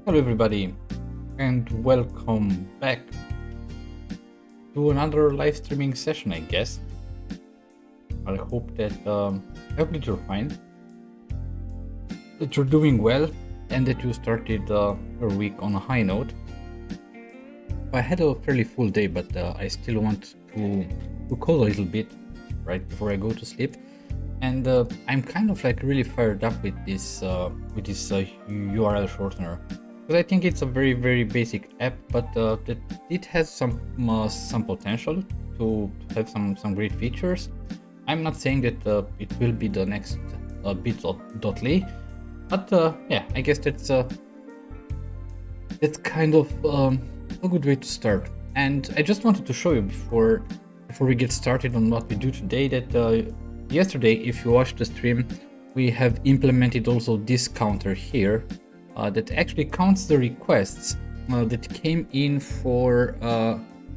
Hello everybody and welcome back to another live streaming session, I guess. I hope that you're fine, that you're doing well, and that you started your week on a high note. I had a fairly full day, but I still want to code a little bit right before I go to sleep. And I'm kind of like really fired up with this URL shortener. I think it's a very, very basic app, but that it has some potential to have some great features. I'm not saying that it will be the next bit.ly, but yeah, I guess that's kind of a good way to start. And I just wanted to show you before we get started on what we do today that yesterday, if you watched the stream, we have implemented also this counter here. That actually counts the requests that came in for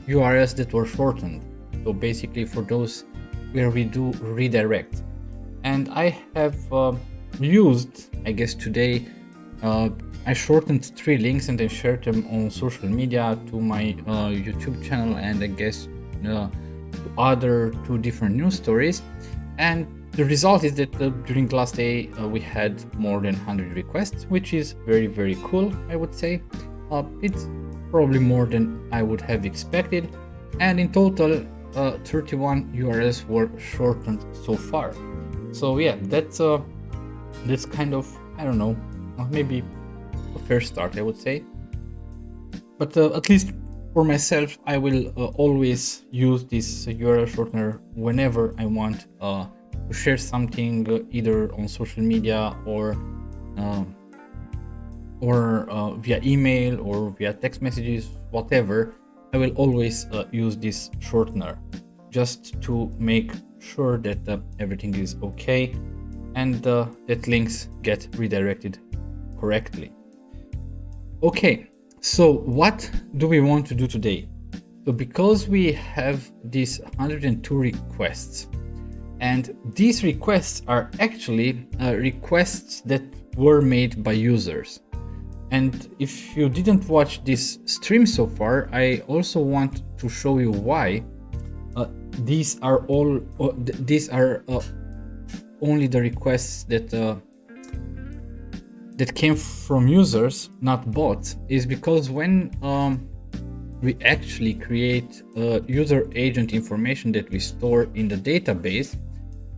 URLs that were shortened. So basically for those where we do redirect. And I have used, I guess today, I shortened 3 links and I shared them on social media to my YouTube channel and I guess to other 2 different news stories. And the result is that during the last day we had more than 100 requests, which is very, very cool, I would say. It's probably more than I would have expected. And in total, 31 URLs were shortened so far. So yeah, that's kind of, I don't know, maybe a fair start, I would say. But at least for myself, I will always use this URL shortener whenever I want to share something either on social media or via email or via text messages, whatever. I will always use this shortener just to make sure that everything is okay and that links get redirected correctly. Okay, so what do we want to do today? So because we have these 102 requests, and these requests are actually requests that were made by users. And if you didn't watch this stream so far, I also want to show you why these are only the requests that came from users, not bots, is because when we actually create user agent information that we store in the database,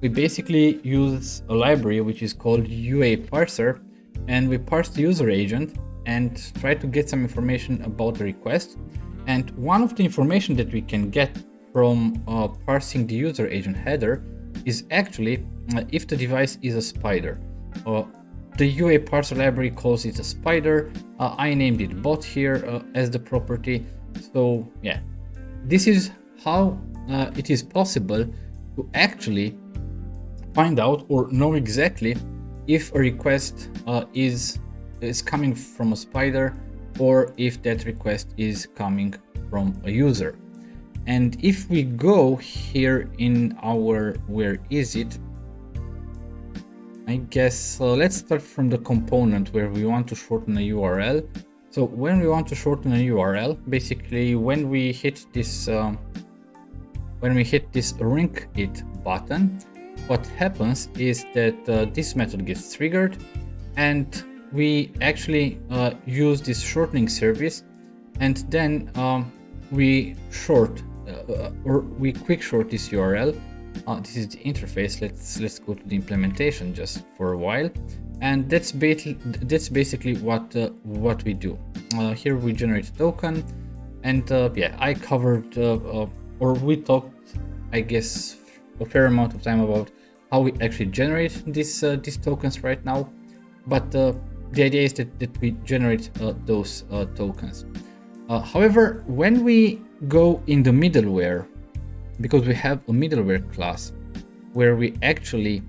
we basically use a library which is called UA parser, and we parse the user agent and try to get some information about the request. And one of the information that we can get from parsing the user agent header is actually if the device is a spider. The UA parser library calls it a spider. I named it bot here as the property. So yeah, this is how it is possible to actually find out or know exactly if a request is coming from a spider or if that request is coming from a user. And if we go here in our where is it, I guess let's start from the component where we want to shorten a URL. So when we want to shorten a URL, basically when we hit this link it button, what happens is that this method gets triggered and we actually use this shortening service, and then we short or we quick short this URL. This is the interface. Let's go to the implementation just for a while, and that's basically what we do. Here we generate a token, and yeah, I covered or we talked, I guess, a fair amount of time about how we actually generate these tokens right now, but the idea is that we generate those tokens. However, when we go in the middleware, because we have a middleware class where we actually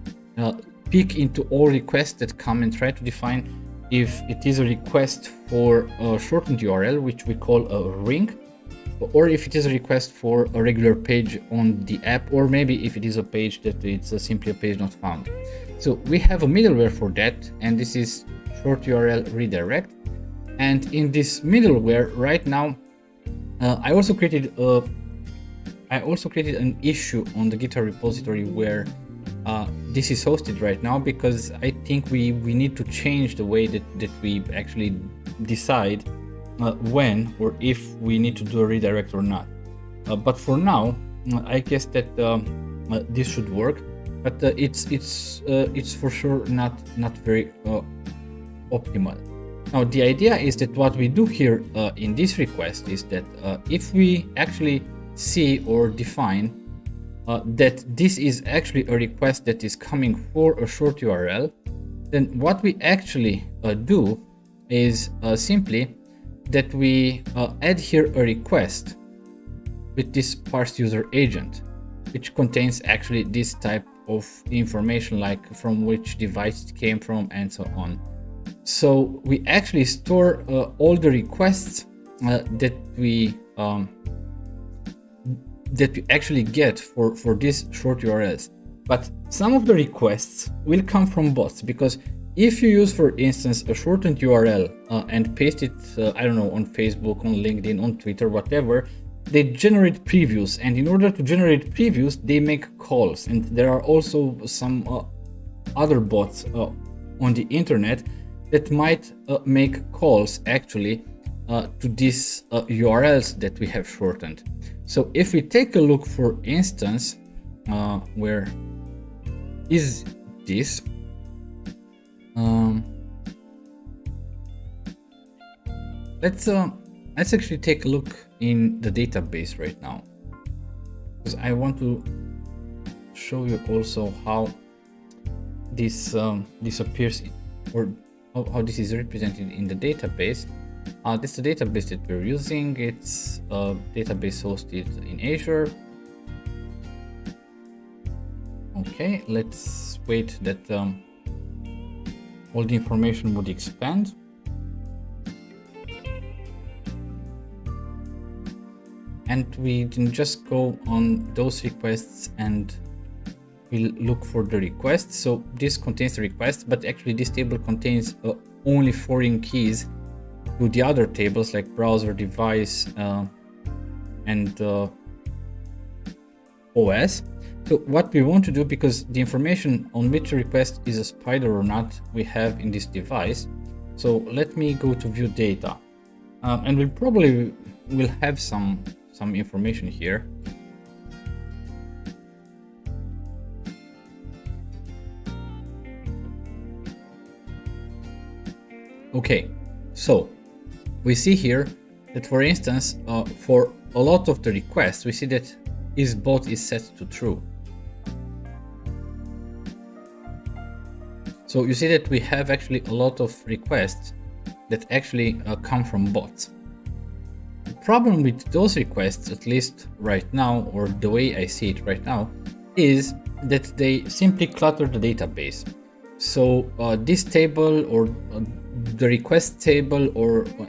peek into all requests that come and try to define if it is a request for a shortened URL, which we call a ring, or if it is a request for a regular page on the app, or maybe if it is a page that it's simply a page not found. So we have a middleware for that, and this is short URL redirect. And in this middleware right now, I also created an issue on the GitHub repository where this is hosted right now, because I think we need to change the way that we actually decide when or if we need to do a redirect or not. But for now, I guess that this should work. But it's for sure not very optimal. Now the idea is that what we do here in this request is that if we actually see or define that this is actually a request that is coming for a short URL, then what we actually do is simply that we add here a request with this parse user agent, which contains actually this type of information, like from which device it came from and so on. So we actually store all the requests that we actually get for these short URLs. But some of the requests will come from bots, because if you use, for instance, a shortened URL and paste it, I don't know, on Facebook, on LinkedIn, on Twitter, whatever, they generate previews. And in order to generate previews, they make calls. And there are also some other bots on the internet that might make calls actually to these URLs that we have shortened. So if we take a look, for instance, where is this? Let's actually take a look in the database right now, because I want to show you also how this appears, or how this is represented in the database. This is the database that we're using. It's a database hosted in Azure. Okay, let's wait that all the information would expand. And we can just go on those requests and we'll look for the request. So this contains the request, but actually this table contains only foreign keys to the other tables, like browser, device, and OS. So what we want to do, because the information on which request is a spider or not we have in this device. So let me go to view data, and we'll probably will have some information here. Okay, so we see here that, for instance, for a lot of the requests, we see that isBot is set to true. So you see that we have actually a lot of requests that actually come from bots. The problem with those requests, at least right now, or the way I see it right now, is that they simply clutter the database. So this table, or the request table,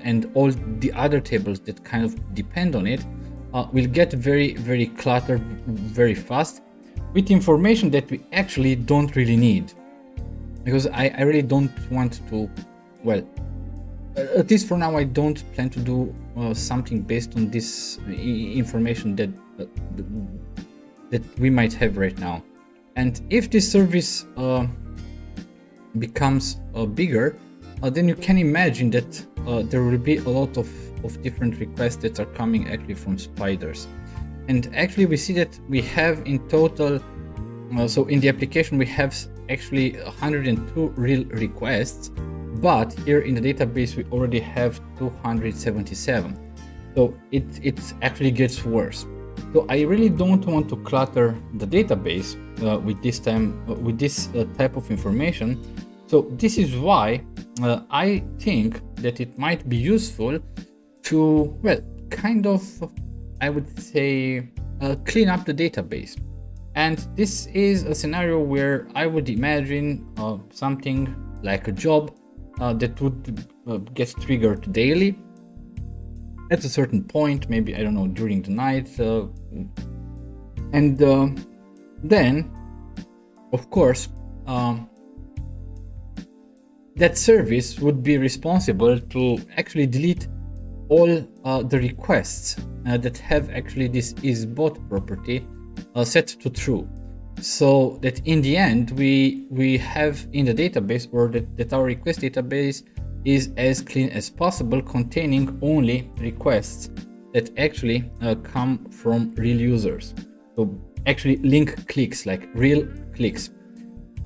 and all the other tables that kind of depend on it, will get very cluttered very fast with information that we actually don't really need. Because I really don't want to, well, at least for now, I don't plan to do something based on this information that we might have right now. And if this service becomes bigger, then you can imagine that there will be a lot of different requests that are coming actually from spiders. And actually we see that we have in total, so in the application we have actually 102 real requests, but here in the database we already have 277. So it actually gets worse. So I really don't want to clutter the database with this type of information. So this is why I think that it might be useful to, well, kind of, I would say, clean up the database. And this is a scenario where I would imagine something like a job that would get triggered daily at a certain point, maybe, I don't know, during the night. And then, of course, that service would be responsible to actually delete all the requests that have actually this isBot property set to true, so that in the end we have in the database, or that our request database is as clean as possible, containing only requests that actually come from real users. So actually link clicks, like real clicks.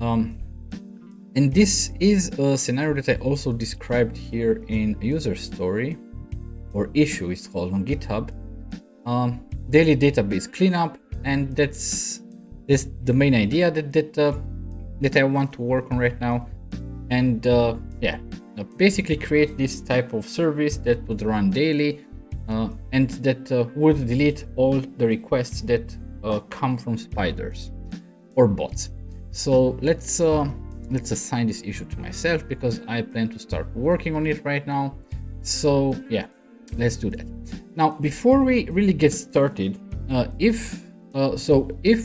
And this is a scenario that I also described here in user story, or issue it's called on GitHub. Daily database cleanup, and that's the main idea that I want to work on right now. And basically create this type of service that would run daily, and that would delete all the requests that come from spiders or bots. So let's assign this issue to myself, because I plan to start working on it right now. So yeah, let's do that. Now, before we really get started, if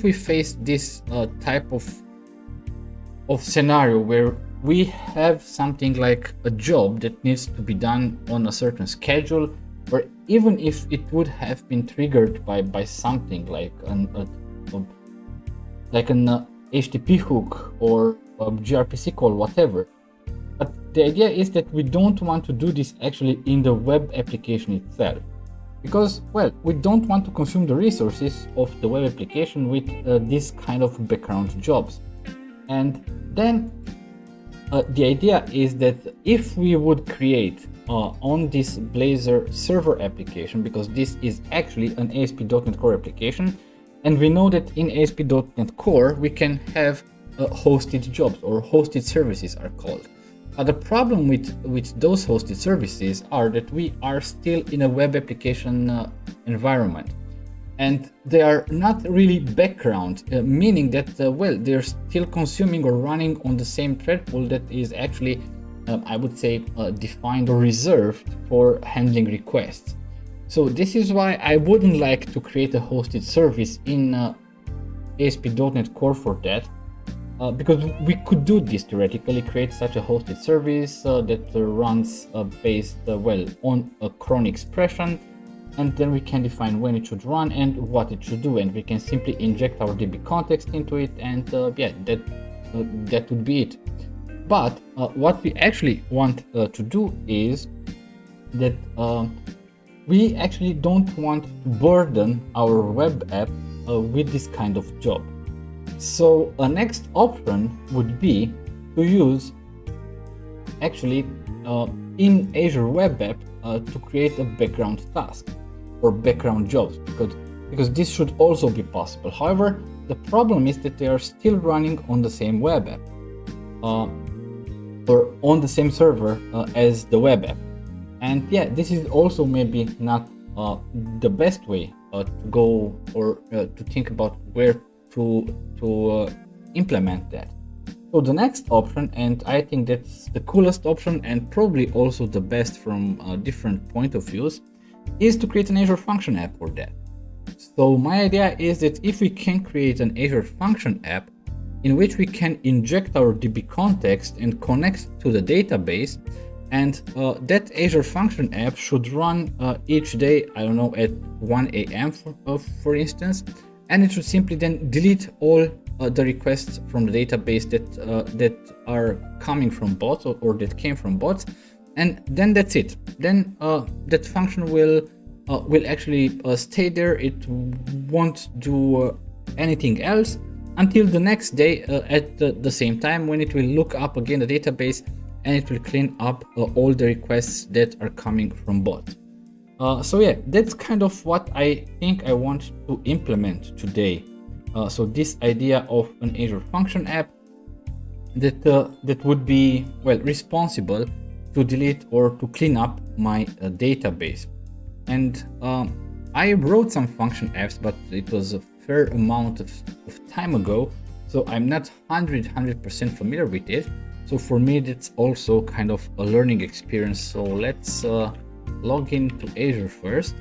we face this type of scenario where we have something like a job that needs to be done on a certain schedule, or even if it would have been triggered by something like an HTTP hook or a gRPC call, whatever. But the idea is that we don't want to do this actually in the web application itself, because, well, we don't want to consume the resources of the web application with this kind of background jobs. And then the idea is that if we would create on this Blazor server application, because this is actually an ASP.NET Core application, and we know that in ASP.NET Core we can have hosted jobs, or hosted services are called. The problem with those hosted services are that we are still in a web application environment, and they are not really background, meaning that they're still consuming or running on the same thread pool that is actually I would say defined or reserved for handling requests. So this is why I wouldn't like to create a hosted service in ASP.NET Core for that. Because we could do this theoretically, create such a hosted service that runs based on a cron expression, and then we can define when it should run and what it should do, and we can simply inject our DB context into it, and that would be it. But what we actually want to do is that we actually don't want to burden our web app with this kind of job. So a next option would be to use actually in Azure Web App to create a background task or background jobs, because this should also be possible. However, the problem is that they are still running on the same web app or on the same server as the web app. And yeah, this is also maybe not the best way to go, or to think about where to implement that. So the next option, and I think that's the coolest option and probably also the best from a different point of views, is to create an Azure Function app for that. So my idea is that if we can create an Azure Function app in which we can inject our DB context and connect to the database, and that Azure Function app should run each day, I don't know, at 1 a.m. for instance, and it should simply then delete all the requests from the database that are coming from bots, or that came from bots, and then that's it. Then that function will actually stay there. It won't do anything else until the next day at the same time, when it will look up again the database and it will clean up all the requests that are coming from bots. So yeah, that's kind of what I think I want to implement today. So this idea of an Azure Function app that would be responsible to delete or to clean up my database. And I wrote some function apps, but it was a fair amount of time ago, so I'm not 100% familiar with it. So for me, that's also kind of a learning experience. So let's log into Azure first,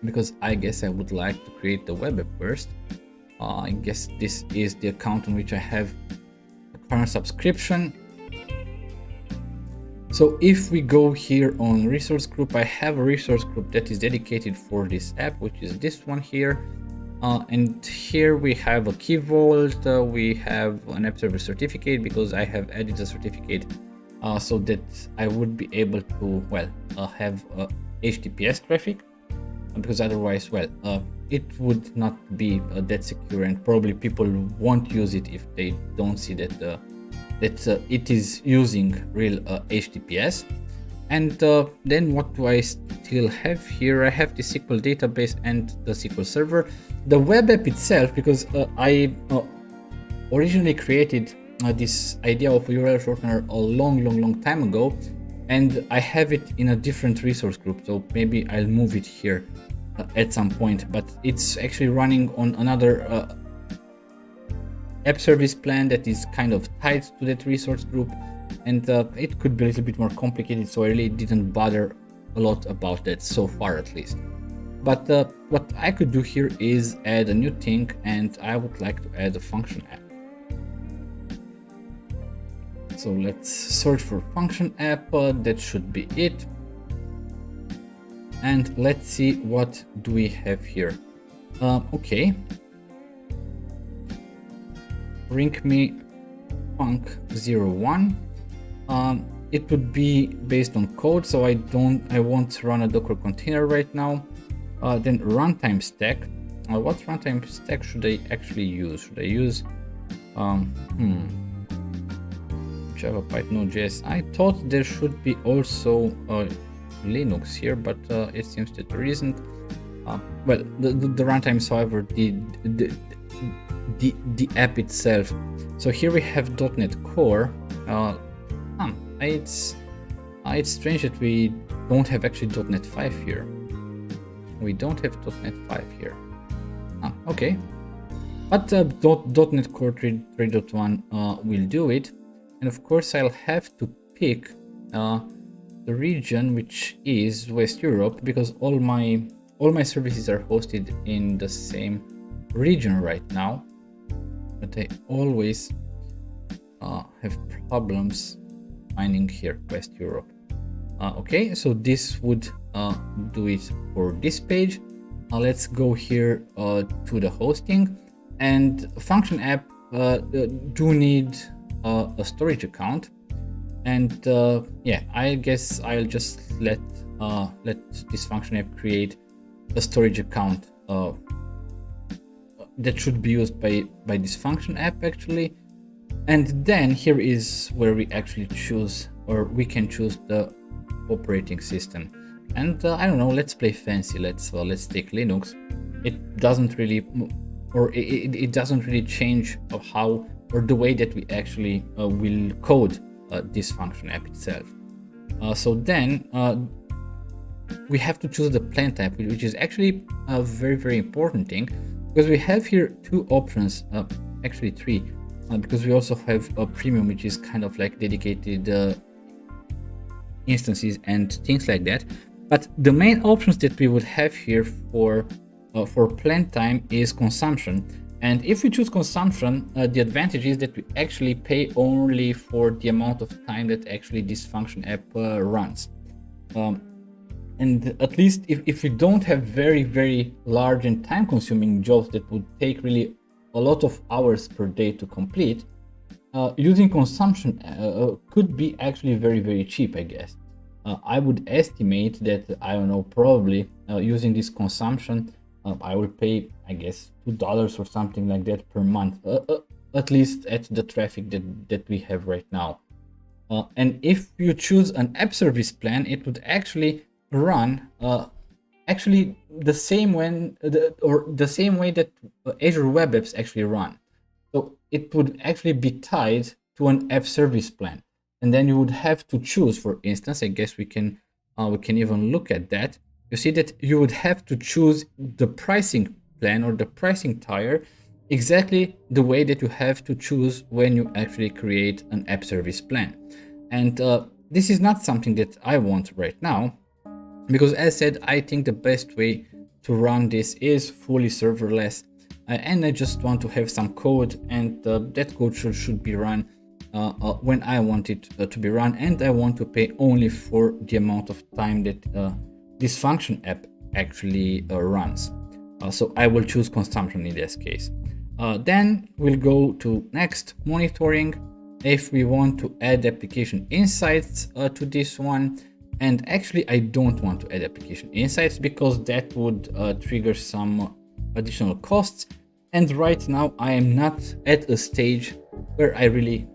because I guess I would like to create the web app first. I guess this is the account on which I have a current subscription. So if we go here on resource group, I have a resource group that is dedicated for this app, which is this one here. And here we have a key vault, we have an app server certificate because I have added a certificate so that I would be able to, have HTTPS traffic, because otherwise, it would not be that secure, and probably people won't use it if they don't see that it is using real HTTPS. And then what do I still have here? I have the SQL database and the SQL server. The web app itself, because I originally created this idea of URL shortener a long time ago, and I have it in a different resource group, so maybe I'll move it here at some point, but it's actually running on another app service plan that is kind of tied to that resource group, and it could be a little bit more complicated, so I really didn't bother a lot about that so far, at least. But what I could do here is add a new thing, and I would like to add a function app. So let's search for function app, that should be it. And let's see what do we have here. Okay. Bring me func01. It would be based on code, so I won't run a Docker container right now. Then runtime stack. What runtime stack should I actually use? Should I use Java, Python, Node.js? I thought there should be also Linux here, but it seems that there isn't. The runtime, however, the app itself. So here we have .NET Core. It's strange that we don't have actually .NET 5 here. We don't have .NET 5 here. Okay. But .NET Core 3.1 will do it. And of course, I'll have to pick the region, which is West Europe, because all my services are hosted in the same region right now. But I always have problems finding here West Europe. Okay, so this would do it for this page. Let's go here to the hosting, and function app do need a storage account, and I guess I'll just let this function app create a storage account that should be used by this function app actually. And then here is where we actually choose, or we can choose the operating system. And I don't know, let's play fancy. Let's take Linux. It doesn't really, or it doesn't really change of how, or the way that we actually will code this function app itself. So then we have to choose the plan type, which is actually a very important thing, because we have here two options, actually three, because we also have a premium, which is kind of like dedicated instances and things like that. But the main options that we would have here for plan time is consumption. And if we choose consumption, the advantage is that we actually pay only for the amount of time that actually this function app runs. And at least if we don't have very large and time consuming jobs that would take really a lot of hours per day to complete, using consumption could be actually very cheap, I guess. I would estimate that, I don't know, probably using this consumption, I will pay, I guess, $2 or something like that per month, at least at the traffic that we have right now. And if you choose an app service plan, it would actually run actually the same way that Azure Web Apps actually run. So it would actually be tied to an app service plan, and then you would have to choose. For instance, I guess we can even look at that. You see that you would have to choose the pricing plan or the pricing tier exactly the way that you have to choose when you actually create an app service plan. And this is not something that I want right now, because as said, I think the best way to run this is fully serverless, and I just want to have some code, and that code should be run when I want it to be run, and I want to pay only for the amount of time that this function app actually runs. So I will choose consumption in this case. Then we'll go to next, monitoring. If we want to add application insights to this one, and actually I don't want to add application insights because that would trigger some additional costs. And right now I am not at a stage where I really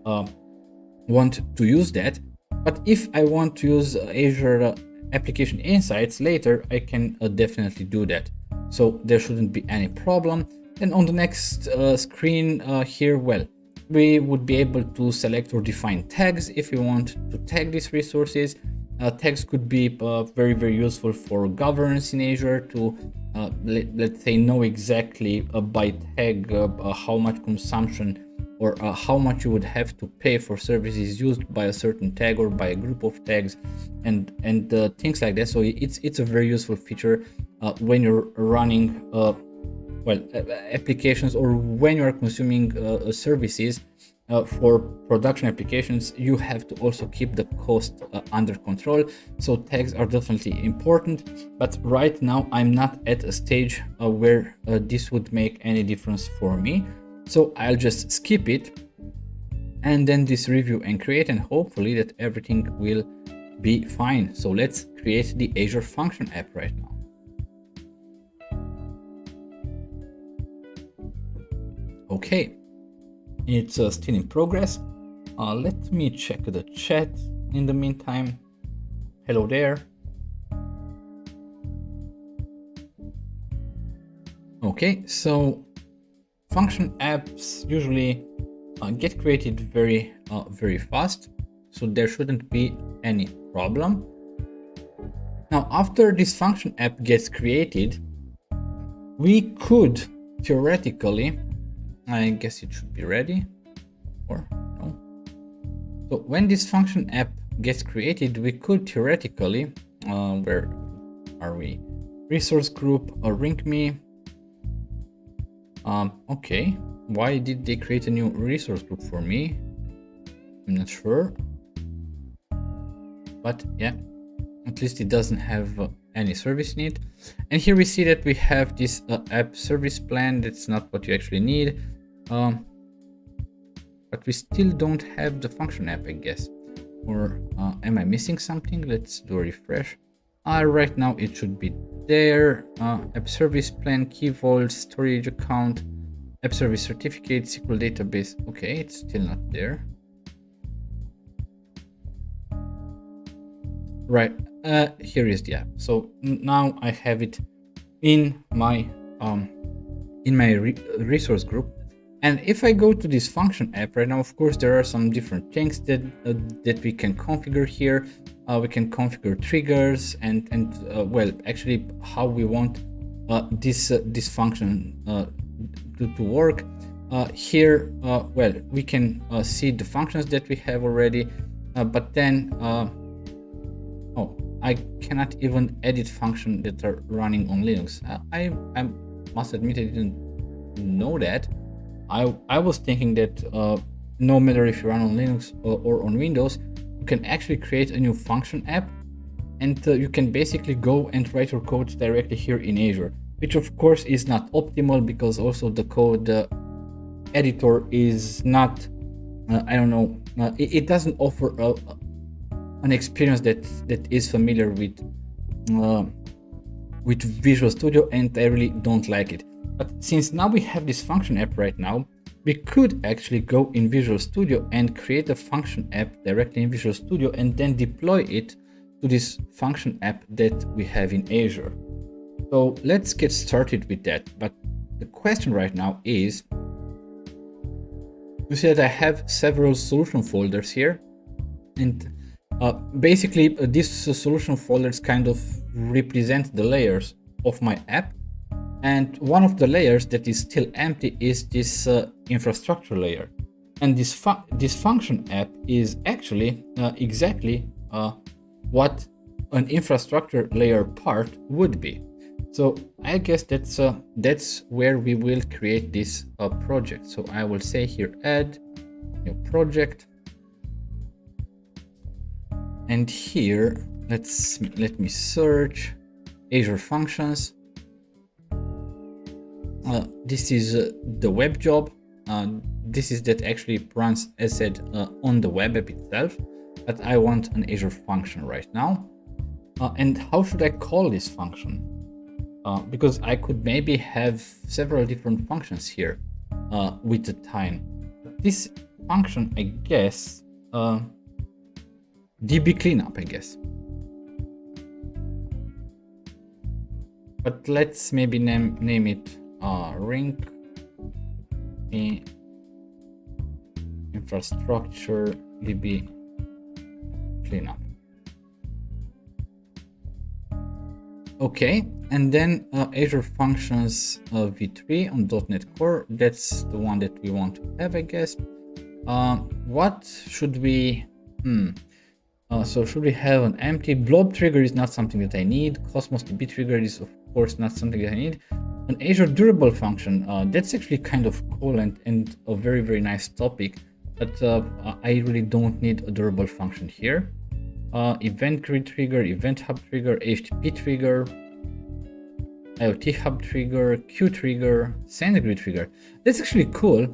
want to use that. But if I want to use Azure application insights later, I can definitely do that. So there shouldn't be any problem. And on the next screen here, well, we would be able to select or define tags if we want to tag these resources. Tags could be very, very useful for governance in Azure to, let's say, know exactly by tag how much consumption or how much you would have to pay for services used by a certain tag or by a group of tags, and things like that. So it's a very useful feature when you're running applications, or when you are consuming services for production applications. You have to also keep the cost under control. So tags are definitely important, but right now I'm not at a stage where this would make any difference for me. So I'll just skip it and then this review and create, and hopefully that everything will be fine. So let's create the Azure function app right now. Okay, it's still in progress. Let me check the chat in the meantime. Hello there. Okay, so function apps usually get created very fast, so there shouldn't be any problem. Now, after this function app gets created, we could theoretically, I guess it should be ready, or no. So when this function app gets created, we could theoretically, where are we? Resource group or README. Okay, why did they create a new resource group for me? I'm not sure, but yeah, at least it doesn't have any service in it. And here we see that we have this app service plan. That's not what you actually need, but we still don't have the function app, I guess. Or am I missing something? Let's do a refresh. Right now it should be there. App service plan, key vault, storage account, app service certificate, SQL database. Okay, it's still not there. Right, here is the app. So now I have it in my resource group. And if I go to this function app right now, of course, there are some different things that we can configure here. We can configure triggers and well, actually how we want this function to work. Here, well, we can see the functions that we have already, but then oh, I cannot even edit functions that are running on Linux. I must admit I didn't know that. I was thinking that no matter if you run on Linux or on Windows, you can actually create a new function app, and you can basically go and write your code directly here in Azure, which of course is not optimal because also the code editor is not, I don't know, it doesn't offer an experience that is familiar with Visual Studio, and I really don't like it. But since now we have this function app right now, we could actually go in Visual Studio and create a function app directly in Visual Studio and then deploy it to this function app that we have in Azure. So let's get started with that. But the question right now is, you see that I have several solution folders here, and basically these solution folders kind of represent the layers of my app. And one of the layers that is still empty is this infrastructure layer. And this function app is actually exactly what an infrastructure layer part would be. So I guess that's where we will create this project. So I will say here, add new project. And here, let me search Azure Functions. This is the web job. This is that actually runs, as said, on the web app itself, but I want an Azure function right now. And how should I call this function? Because I could maybe have several different functions here with the time. This function, I guess, DB cleanup, I guess. But let's maybe name it ring infrastructure DB cleanup. Okay, and then Azure Functions v3 on .NET Core. That's the one that we want to have, I guess. What should we? So should we have an empty blob trigger? Is not something that I need. Cosmos DB trigger is of course not something that I need. An Azure durable function, that's actually kind of cool and a very nice topic, but I really don't need a durable function here. Event grid trigger, event hub trigger, HTTP trigger, IoT hub trigger, Q trigger, SendGrid trigger. That's actually cool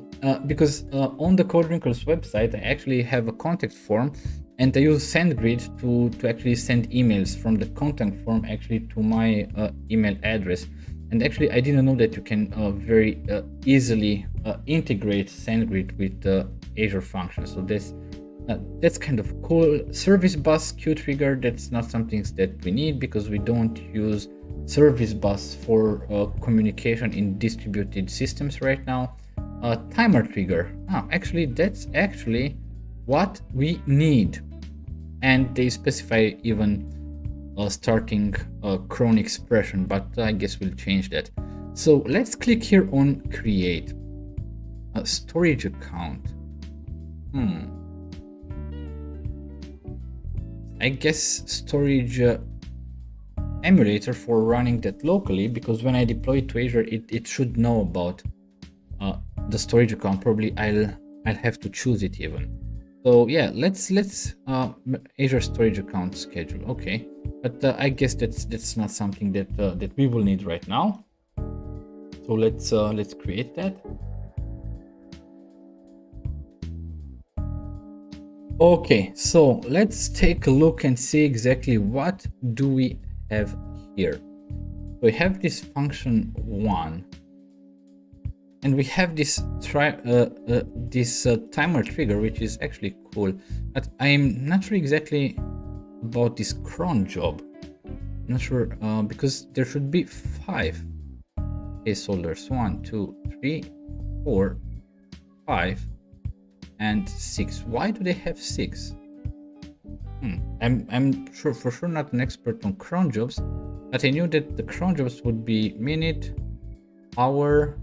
because on the CodeWrinkles website, I actually have a contact form, and I use SendGrid to actually send emails from the contact form actually to my email address. And actually, I didn't know that you can very easily integrate SendGrid with Azure Functions. So that's kind of cool. Service bus queue trigger, that's not something that we need because we don't use service bus for communication in distributed systems right now. Timer trigger, actually that's actually what we need, and they specify even starting cron expression, but I guess we'll change that. So let's click here on create a storage account. I guess storage emulator for running that locally, because when I deploy it to Azure, it should know about the storage account. Probably I'll have to choose it even. So yeah, let's Azure storage account schedule. Okay, but I guess that's not something that we will need right now. So let's create that. Okay, so let's take a look and see exactly what do we have here. We have this function 1, and we have this timer trigger, which is actually cool, but I'm not sure exactly about this cron job. I'm not sure because there should be 5 placeholders: 1, 2, 3, 4, 5, and 6. Why do they have 6? I'm for sure not an expert on cron jobs, but I knew that the cron jobs would be minute, hour,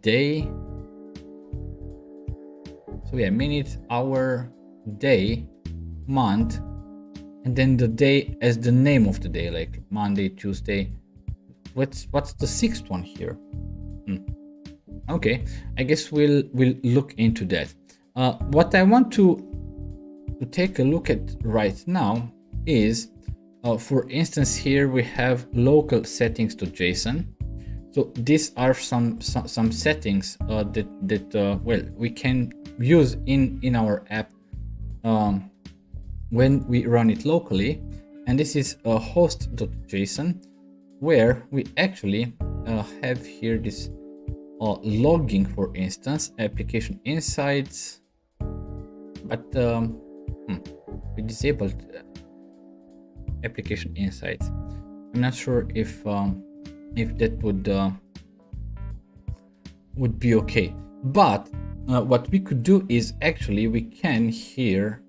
day. So yeah, minute, hour, day, month, and then the day as the name of the day, like Monday, Tuesday. What's the 6th one here? Okay, I guess we'll look into that. What I want to take a look at right now is, for instance, here we have local settings to JSON. So these are some settings that well, we can use in our app when we run it locally. And this is a host.json, where we actually have here this logging, for instance, application insights, but we disabled application insights. I'm not sure if that would be okay, but what we could do is actually we can here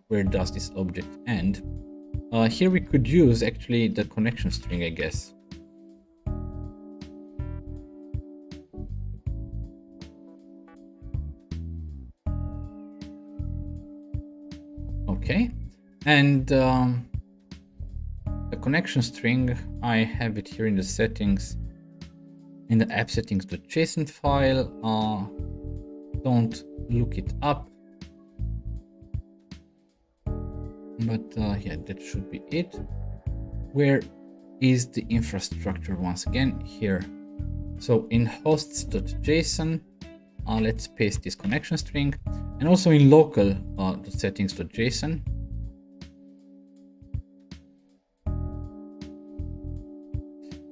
where does this object end? Here we could use actually the connection string, I guess. Okay, and the connection string, I have it here in the settings, in the app settings.json file. Don't look it up. But yeah, that should be it. Where is the infrastructure once again? Here. So in hosts.json, let's paste this connection string, and also in local settings.json.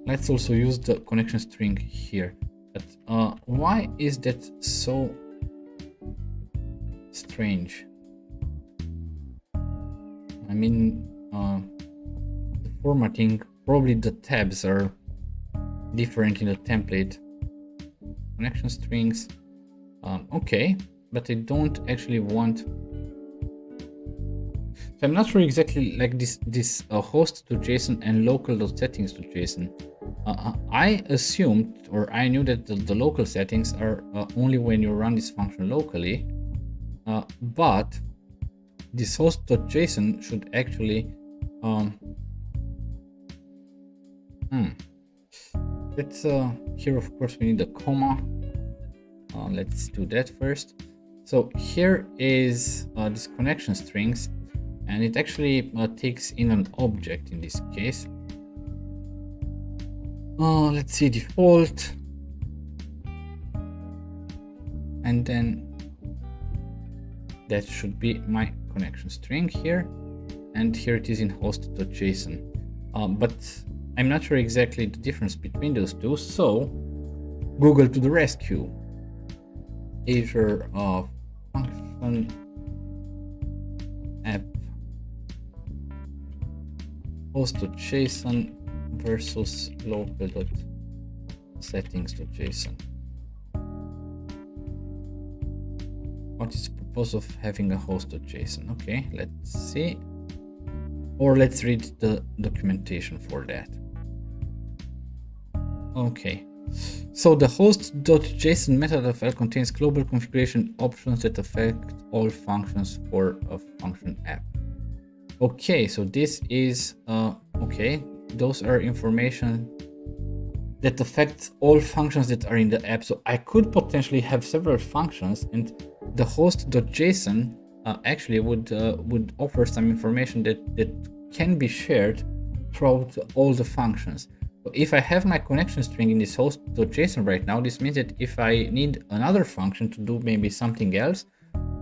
Let's also use the connection string here. But why is that so strange? I mean, the formatting, probably the tabs are different in the template. Connection strings, okay, but I don't actually want. So I'm not sure exactly like this host to JSON and local.settings to JSON. I assumed, or I knew that the local settings are only when you run this function locally, but this host.json should actually let's here of course we need a comma. Let's do that first. So here is this connection strings, and it actually takes in an object in this case. Let's see, default, and then that should be my connection string here, and here it is in host.json. But I'm not sure exactly the difference between those two, so Google to the rescue. Azure function app host.json versus local.settings.json. What is the purpose of having a host.json? Okay, let's see. Or let's read the documentation for that. Okay, so the host.json method file contains global configuration options that affect all functions for a function app. Okay, so this is okay, those are information that affects all functions that are in the app. So I could potentially have several functions, and the host.json actually would offer some information that can be shared throughout all the functions. So if I have my connection string in this host.json right now, this means that if I need another function to do maybe something else,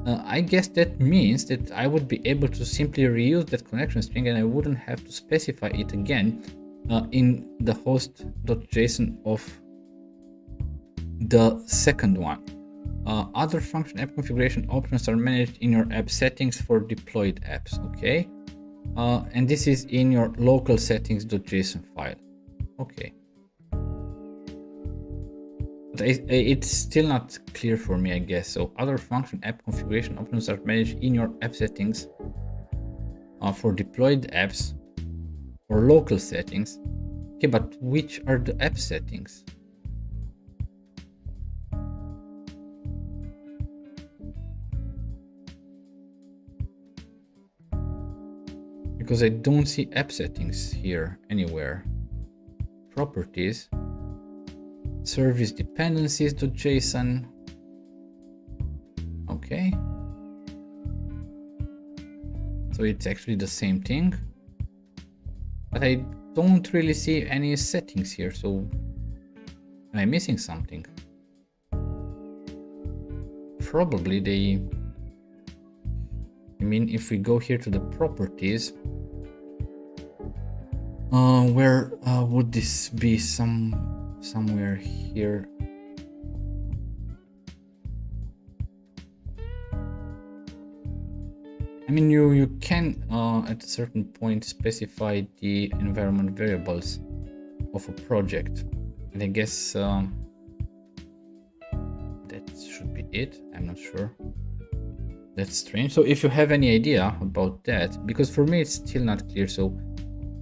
I guess that means that I would be able to simply reuse that connection string, and I wouldn't have to specify it again in the host.json of the second one. Other function app configuration options are managed in your app settings for deployed apps. Okay, and this is in your local settings.json file. Okay, but it's still not clear for me, I guess. So other function app configuration options are managed in your app settings for deployed apps or local settings. Okay, but which are the app settings? Because I don't see app settings here anywhere. Properties, service dependencies.json. Okay, so it's actually the same thing, but I don't really see any settings here. So am I missing something? Probably I mean, if we go here to the properties, where would this be? Somewhere here. I mean, you can at a certain point specify the environment variables of a project, and I guess that should be it. I'm not sure. That's strange. So if you have any idea about that, because for me it's still not clear. So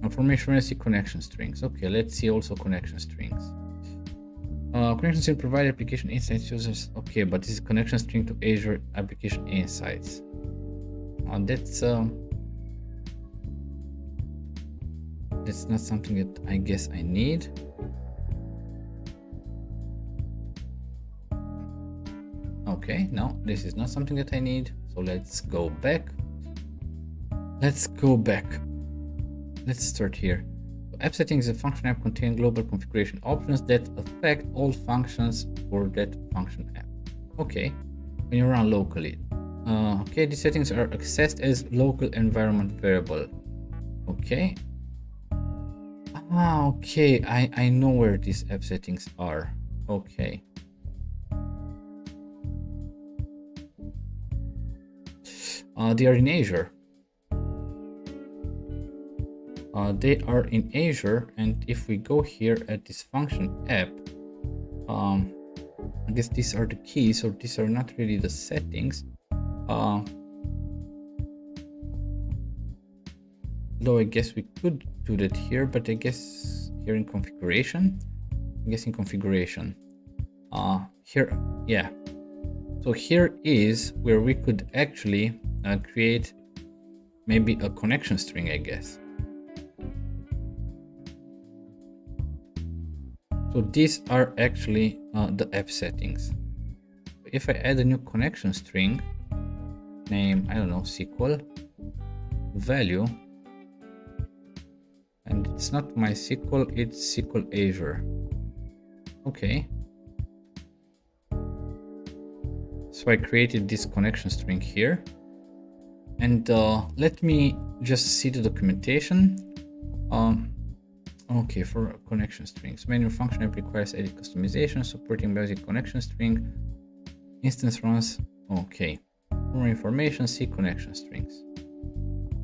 information, I see connection strings. Okay, let's see also connection strings. Connection string provide application insights users. Okay, but this is connection string to Azure application insights. That's not something that I guess I need. Okay, no, this is not something that I need. So let's go back. let's go back. Let's start here. App settings is a function app contain global configuration options that affect all functions for that function app. Okay, when you run locally. Okay, these settings are accessed as local environment variable. Okay. Okay, I know where these app settings are. Okay. They are in Azure. They are in Azure, and if we go here at this function app, I guess these are the keys, or these are not really the settings. Though I guess we could do that here, but I guess here in configuration, here, yeah. So here is where we could actually create maybe a connection string, I guess. So these are actually the app settings. If I add a new connection string, name, I don't know, SQL, value, and it's not MySQL, it's SQL Azure. Okay. So I created this connection string here. And let me just see the documentation. Okay, for connection strings. Manual function app requires edit customization, supporting basic connection string. Instance runs. Okay. For more information, see connection strings.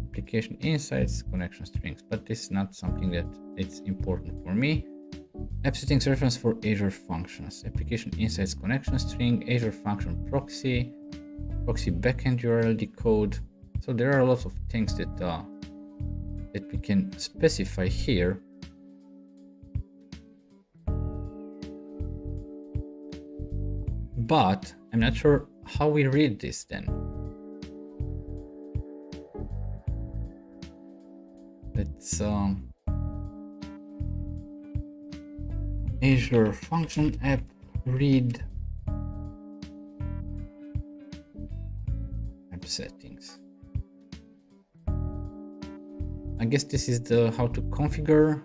Application insights, connection strings. But this is not something that it's important for me. App settings reference for Azure functions. Application insights connection string, Azure function proxy, proxy backend URL decode. So there are a lot of things that that we can specify here. But I'm not sure how we read this then. Let's Azure function app read app settings. I guess this is the how to configure.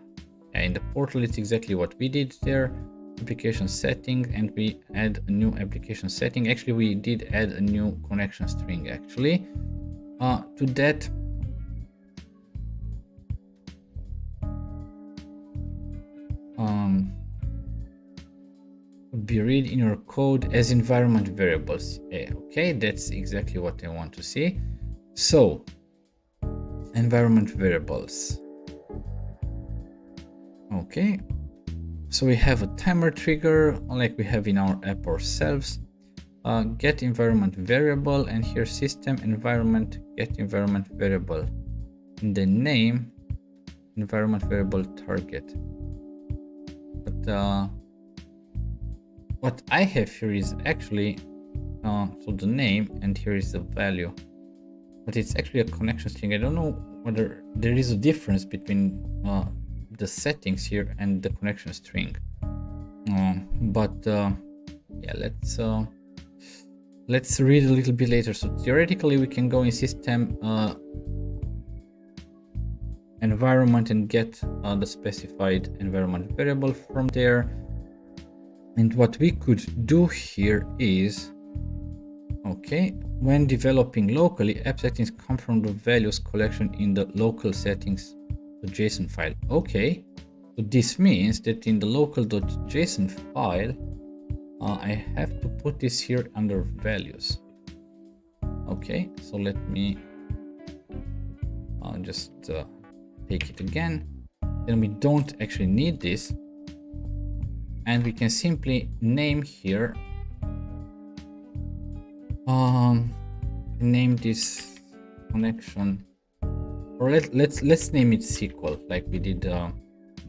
In the portal, it's exactly what we did there. Application setting, and we add a new application setting. Actually, we did add a new connection string actually. To that, be read in your code as environment variables. Okay, that's exactly what I want to see. So environment variables. Okay, so we have a timer trigger like we have in our app ourselves. Get environment variable, and here system environment get environment variable. In the name, environment variable target. But what I have here is actually so the name, and here is the value, but it's actually a connection string. I don't know whether there is a difference between the settings here and the connection string, but yeah, let's read a little bit later. So theoretically we can go in system environment and get the specified environment variable from there. And what we could do here is, okay, when developing locally, app settings come from the values collection in the local settings, the JSON file. Okay, so this means that in the local.json file, I have to put this here under values. Okay, so let me just take it again. Then we don't actually need this. And we can simply name here, name this connection, or let's name it SQL, like we did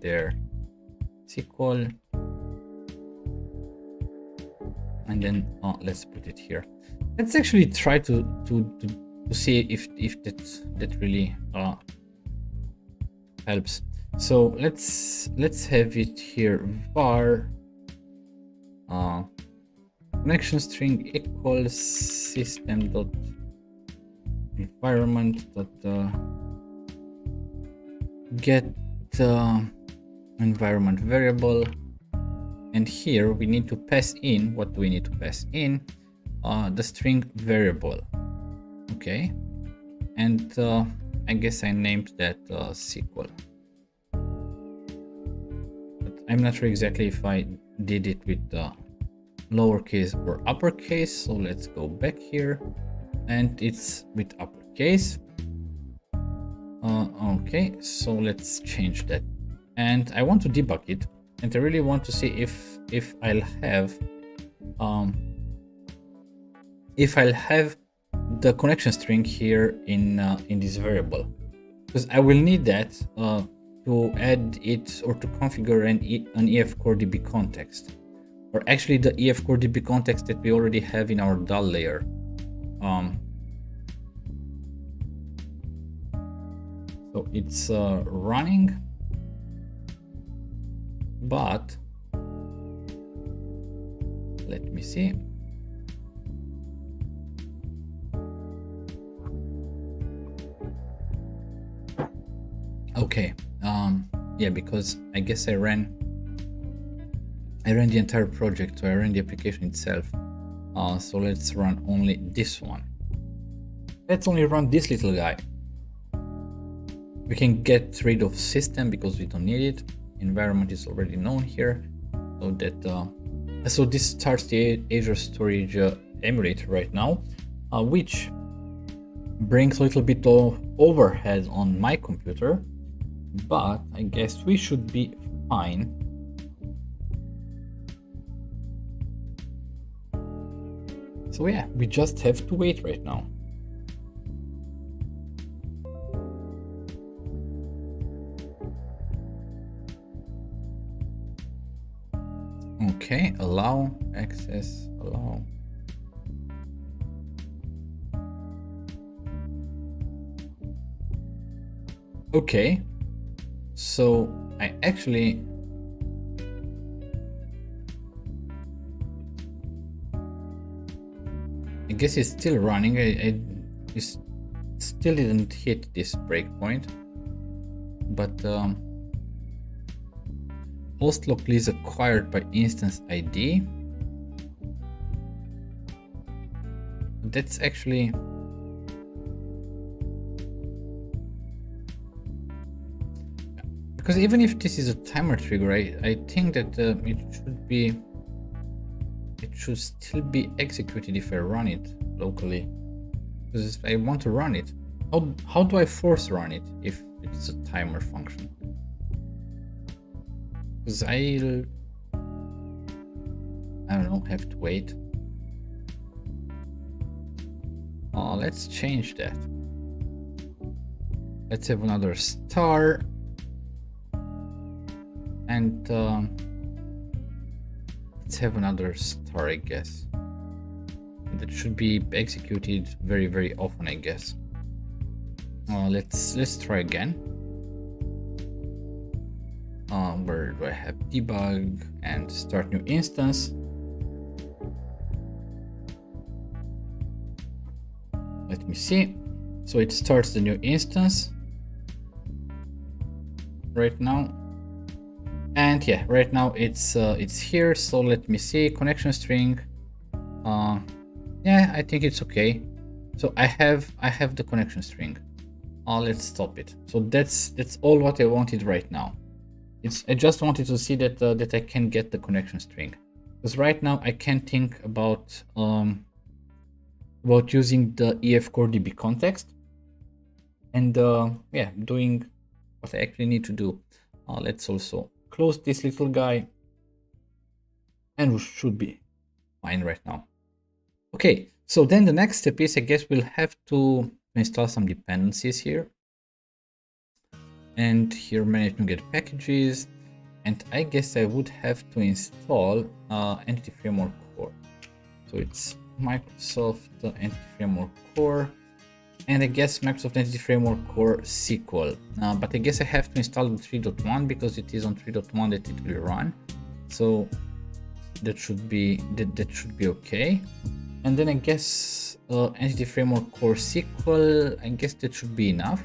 there, SQL, and then let's put it here. Let's actually try to see if that really helps. So let's have it here, var connection string equals system dot environment that get environment variable, and here we need to pass in, what do we need to pass in? The string variable. Okay, and I guess I named that SQL, but I'm not sure exactly if I did it with lowercase or uppercase, so let's go back here, and it's with uppercase. Okay, so let's change that, and I want to debug it, and I really want to see if I'll have the connection string here in this variable, because I will need that to add it or to configure an EF core DB context, or actually the EF core DB context that we already have in our dull layer. So it's running, but let me see. Okay, yeah, because I guess I ran the entire project, so I ran the application itself. So let's run only this one. Let's only run this little guy. We can get rid of system because we don't need it. Environment is already known here, so that so this starts the Azure Storage emulator right now, which brings a little bit of overhead on my computer, but I guess we should be fine. So yeah, we just have to wait right now. Okay, allow access, allow. Okay, so I actually guess it's still running. I still didn't hit this breakpoint, but host locally is acquired by instance ID. That's actually because even if this is a timer trigger, I think that it should still be executed if I run it locally, because I want to run it. How do I force run it if it's a timer function? Because I don't know, have to wait. Let's change that. Let's have another star, and let's have another star, I guess. That should be executed very, very often, I guess. Let's try again. Where do I have debug and start new instance? Let me see. So it starts the new instance right now, and yeah, right now it's here. So let me see, connection string. Yeah, I think it's okay. So I have the connection string. Let's stop it. So that's all what I wanted right now. I just wanted to see that that I can get the connection string, because right now I can't think about using the EF core DB context and yeah, doing what I actually need to do. Let's also close this little guy, and we should be fine right now. Okay, so then the next step is, I guess we'll have to install some dependencies here. And here manage NuGet packages, and I guess I would have to install Entity Framework Core. So it's Microsoft Entity Framework Core, and I guess Microsoft Entity Framework Core SQL. But I guess I have to install the 3.1 because it is on 3.1 that it will run. So that should be okay. And then I guess entity framework core SQL, I guess that should be enough,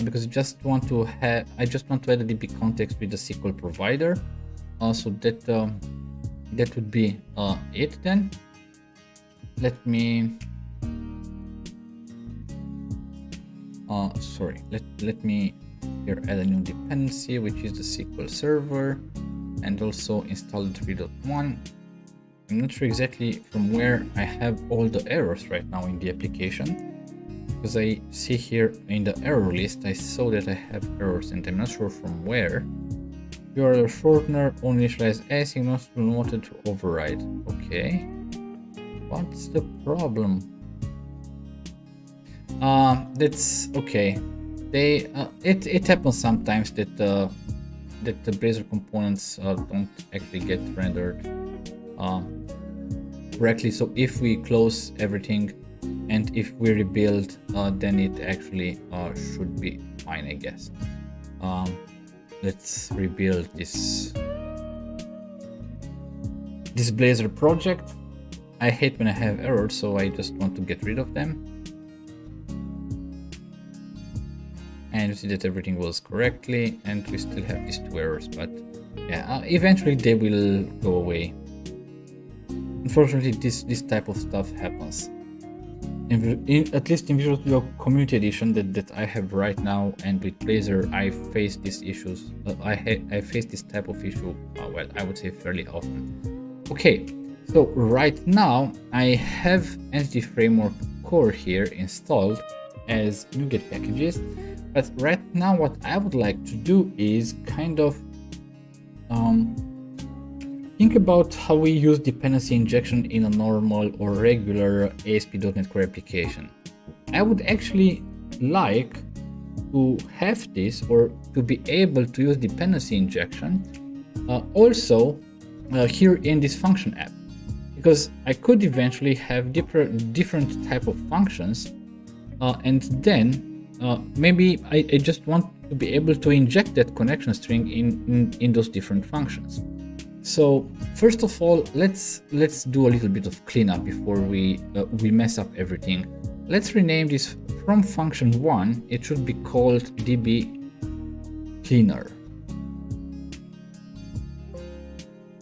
because I just want to add a DB context with the SQL provider. So that would be it then. Let me let me here add a new dependency, which is the SQL server, and also install 3.1. I'm not sure exactly from where I have all the errors right now in the application, because I see here in the error list I saw that I have errors, and I'm not sure from where. URL shortener only initialize async, not wanted to override. Okay, what's the problem? That's okay. It happens sometimes that the Blazor components don't actually get rendered correctly. So if we close everything and if we rebuild, then it actually should be fine, I guess. Let's rebuild this Blazor project. I hate when I have errors, so I just want to get rid of them. And you see that everything was correctly, and we still have these 2 errors, but yeah, eventually they will go away. Unfortunately, this type of stuff happens. At least in Visual Studio Community Edition that I have right now, and with Blazor, I face these issues. I face this type of issue, well, I would say fairly often. Okay, so right now I have Entity Framework Core here installed as NuGet packages. But right now what I would like to do is kind of think about how we use dependency injection in a normal or regular ASP.NET Core application. I would actually like to have this, or to be able to use dependency injection also here in this function app, because I could eventually have different type of functions, and then maybe I just want to be able to inject that connection string in those different functions. So first of all, let's do a little bit of cleanup before we mess up everything. Let's rename this from function 1. It should be called DB cleaner.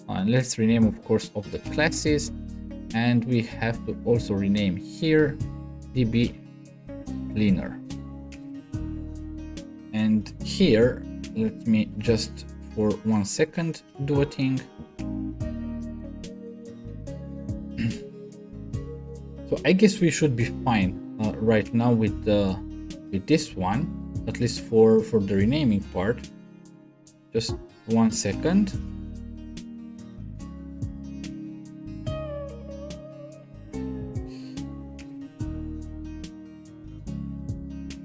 And let's rename, of course, of the classes, and we have to also rename here DB cleaner. And here, let me just for 1 second do a thing. So I guess we should be fine right now with this one, at least for the renaming part. Just 1 second.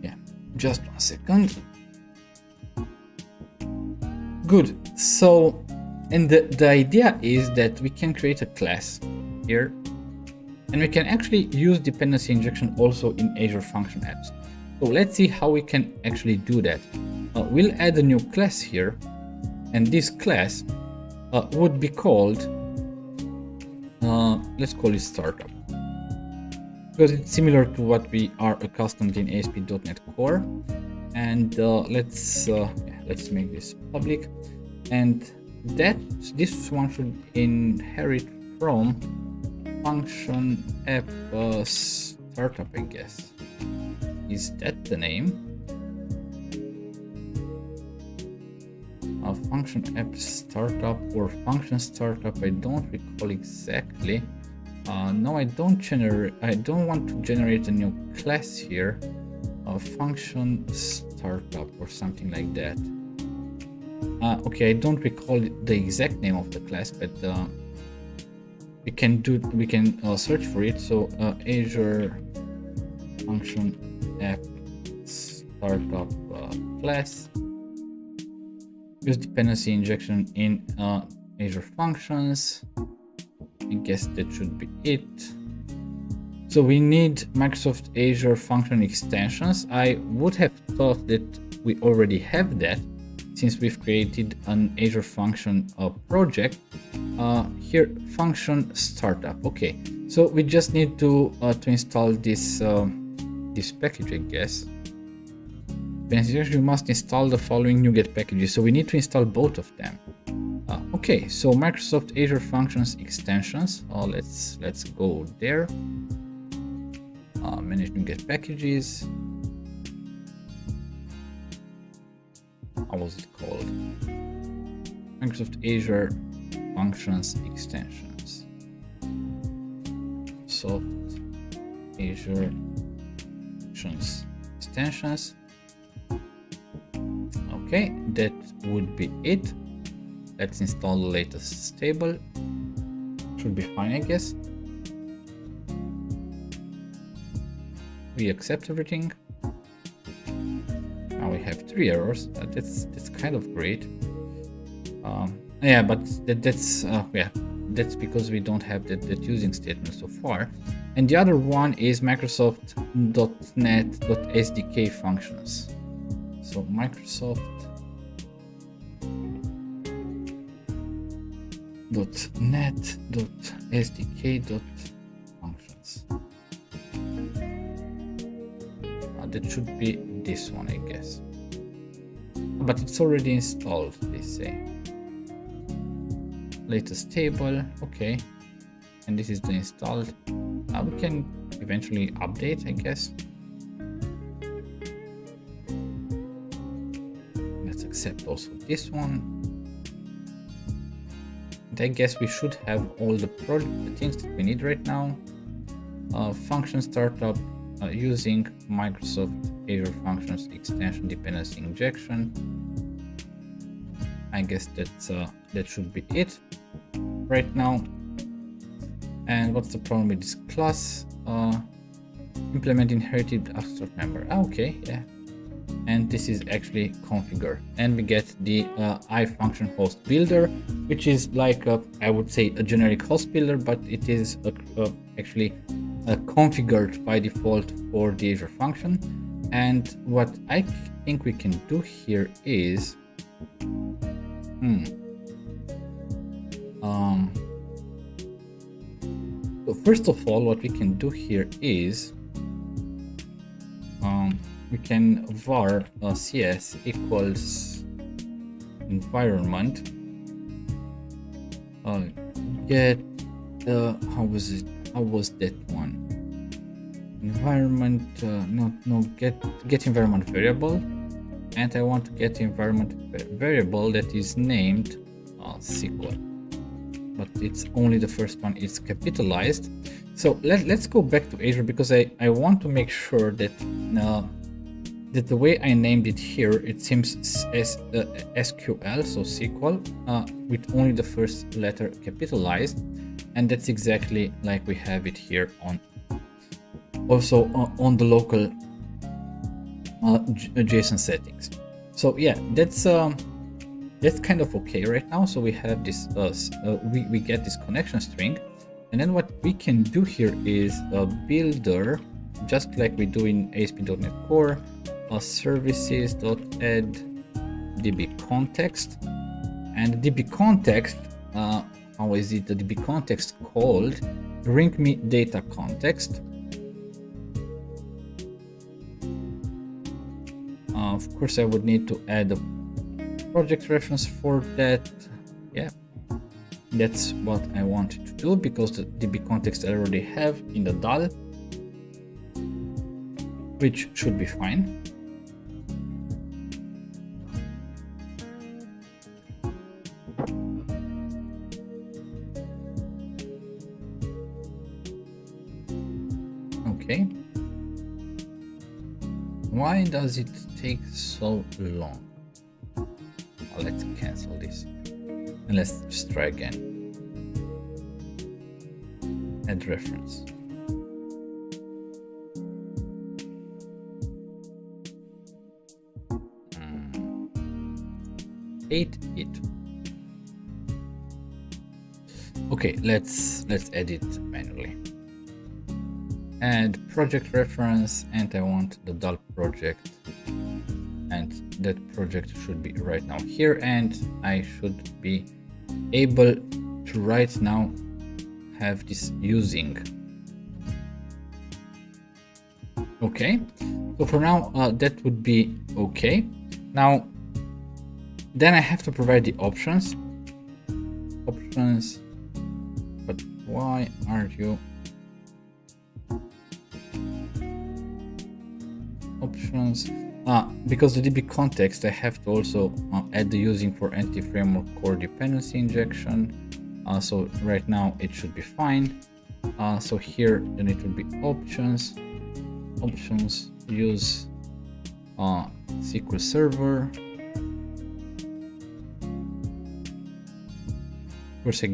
Yeah, just 1 second. Good. So, and the idea is that we can create a class here, and we can actually use dependency injection also in Azure function apps. So let's see how we can actually do that. We'll add a new class here, and this class would be called, let's call it startup, because it's similar to what we are accustomed in ASP.NET Core. And let's make this public, and this one should inherit from function app startup, I guess. Is that the name? Function app startup or function startup, I don't recall exactly. No, I don't want to generate a new class here. Function startup or something like that. Okay, I don't recall the exact name of the class, but we can search for it. So Azure function app startup class. Use dependency injection in Azure functions. I guess that should be it. So we need Microsoft Azure function extensions. I would have thought that we already have that, since we've created an Azure function project. Here, function startup. Okay, so we just need to install this this package, I guess. You must install the following NuGet packages. So we need to install both of them. Okay, so Microsoft Azure Functions extensions. Let's go there. Manage NuGet packages. How was it called? Microsoft Azure Functions extensions. Soft Azure Functions extensions. Okay, that would be it. Let's install the latest stable. Should be fine, I guess. We accept everything. Now we have 3 errors. That's kind of great. Yeah, but that's because we don't have that using statement so far. And the other one is Microsoft.NET.SDK functions. So Microsoft.NET.SDK.functions. That should be this one, I guess. But it's already installed, they say. Latest table, okay. And this is the installed. We can eventually update, I guess. Let's accept also this one. And I guess we should have all the things that we need right now. Function startup using Microsoft Azure Functions extension dependency injection. I guess that should be it right now. And what's the problem with this class? Implement inherited abstract member. Okay, yeah. And this is actually configure, and we get the iFunction host builder, which is like I would say a generic host builder, but it is actually configured by default for the Azure function. And what I think we can do here is so first of all, what we can do here is we can var cs equals environment get how was that one? Environment get environment variable, and I want to get environment variable that is named SQL, but it's only the first one is capitalized. So let's go back to Azure, because I want to make sure that that the way I named it here, it seems SQL, so SQL, with only the first letter capitalized, and that's exactly like we have it here on also on the local JSON settings. So yeah, that's kind of okay right now. So we have this we get this connection string, and then what we can do here is a builder, just like we do in ASP.NET Core, services.add db context, and db context, how is it the db context called? Bring me data context. Of course, I would need to add a project reference for that. Yeah, that's what I wanted to do, because the db context I already have in the DAL, which should be fine. Okay. Why does it take so long? Let's cancel this and let's just try again. Add reference. It. Okay, let's edit manually. Add project reference, and I want the DAL project and that project should be right now here, and I should be able to right now have this using. Okay, so for now that would be okay. Now then I have to provide the options, but why are you options? Because the DB context, I have to also add the using for entity framework core dependency injection. So right now it should be fine. So here then it will be options use SQL Server. Of course, I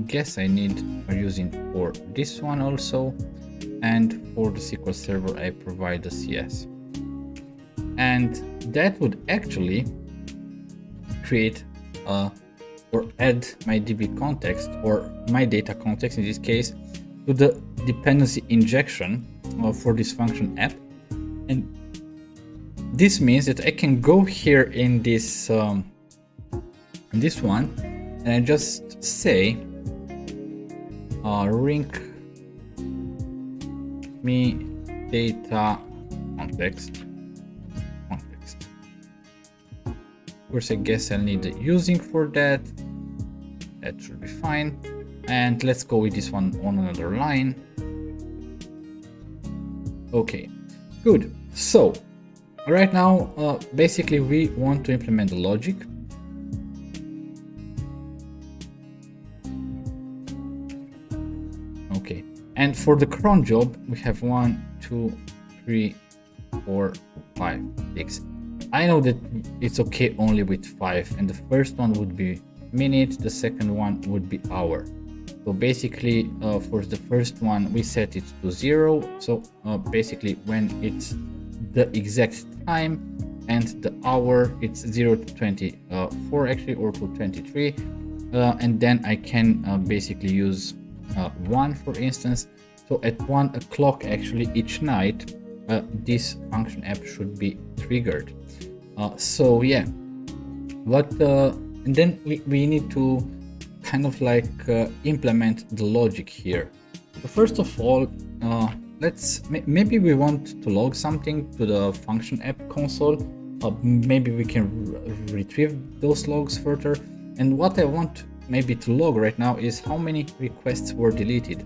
guess I need using for this one also, and for the SQL Server I provide the CS, and that would actually create or add my DB context, or my data context in this case, to the dependency injection for this function app. And this means that I can go here in this one, and I just say ring me data context. Of course, I guess I'll need the using for that. That should be fine. And let's go with this one on another line. Okay, good. So right now, basically we want to implement the logic. Okay, and for the cron job, we have 1, 2, 3, 4, 5, 6. I know that it's okay only with 5, and the first one would be minute, the second one would be hour. So basically for the first one we set it to 0, so basically when it's the exact time, and the hour it's 0 to 24 actually, or to 23, and then I can basically use 1 for instance. So at 1 o'clock actually each night this function app should be triggered. So yeah, and then we need to kind of like implement the logic here. So first of all, maybe we want to log something to the function app console. Maybe we can retrieve those logs further. And what I want maybe to log right now is how many requests were deleted.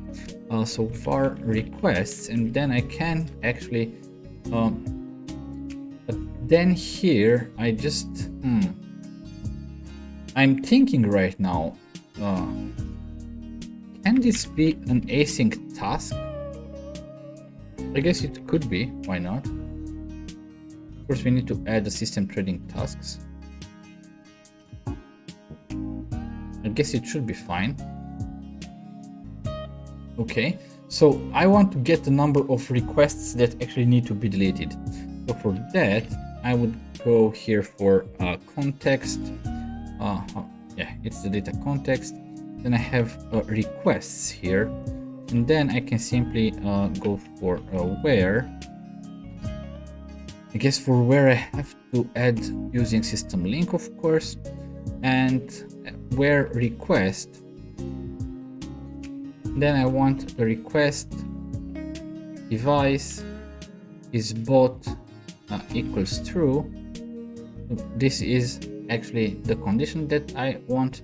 So var requests, and then I can actually but then here I just I'm thinking right now, can this be an async task? I guess it could be, why not? Of course we need to add the system threading tasks. I guess it should be fine. Okay, so I want to get the number of requests that actually need to be deleted. So for that I would go here for context. Yeah, it's the data context. Then I have requests here, and then I can simply go for where. I guess for where I have to add using system link, of course, and where request. Then I want the request device is bot equals true. This is actually the condition that I want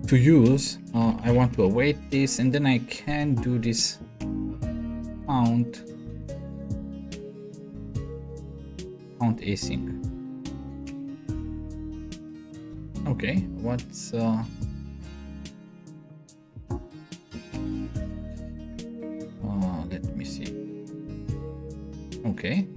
to use. I want to await this, and then I can do this count async. Okay, what's let me see. Okay,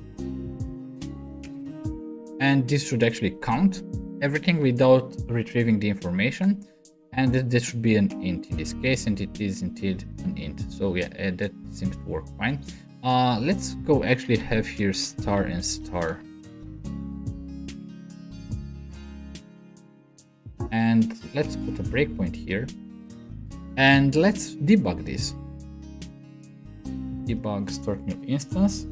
and this should actually count everything without retrieving the information, and this should be an int in this case, and it is indeed an int. So yeah, that seems to work fine. Let's go actually have here star and star, and let's put a breakpoint here, and let's debug this. debug start new instance.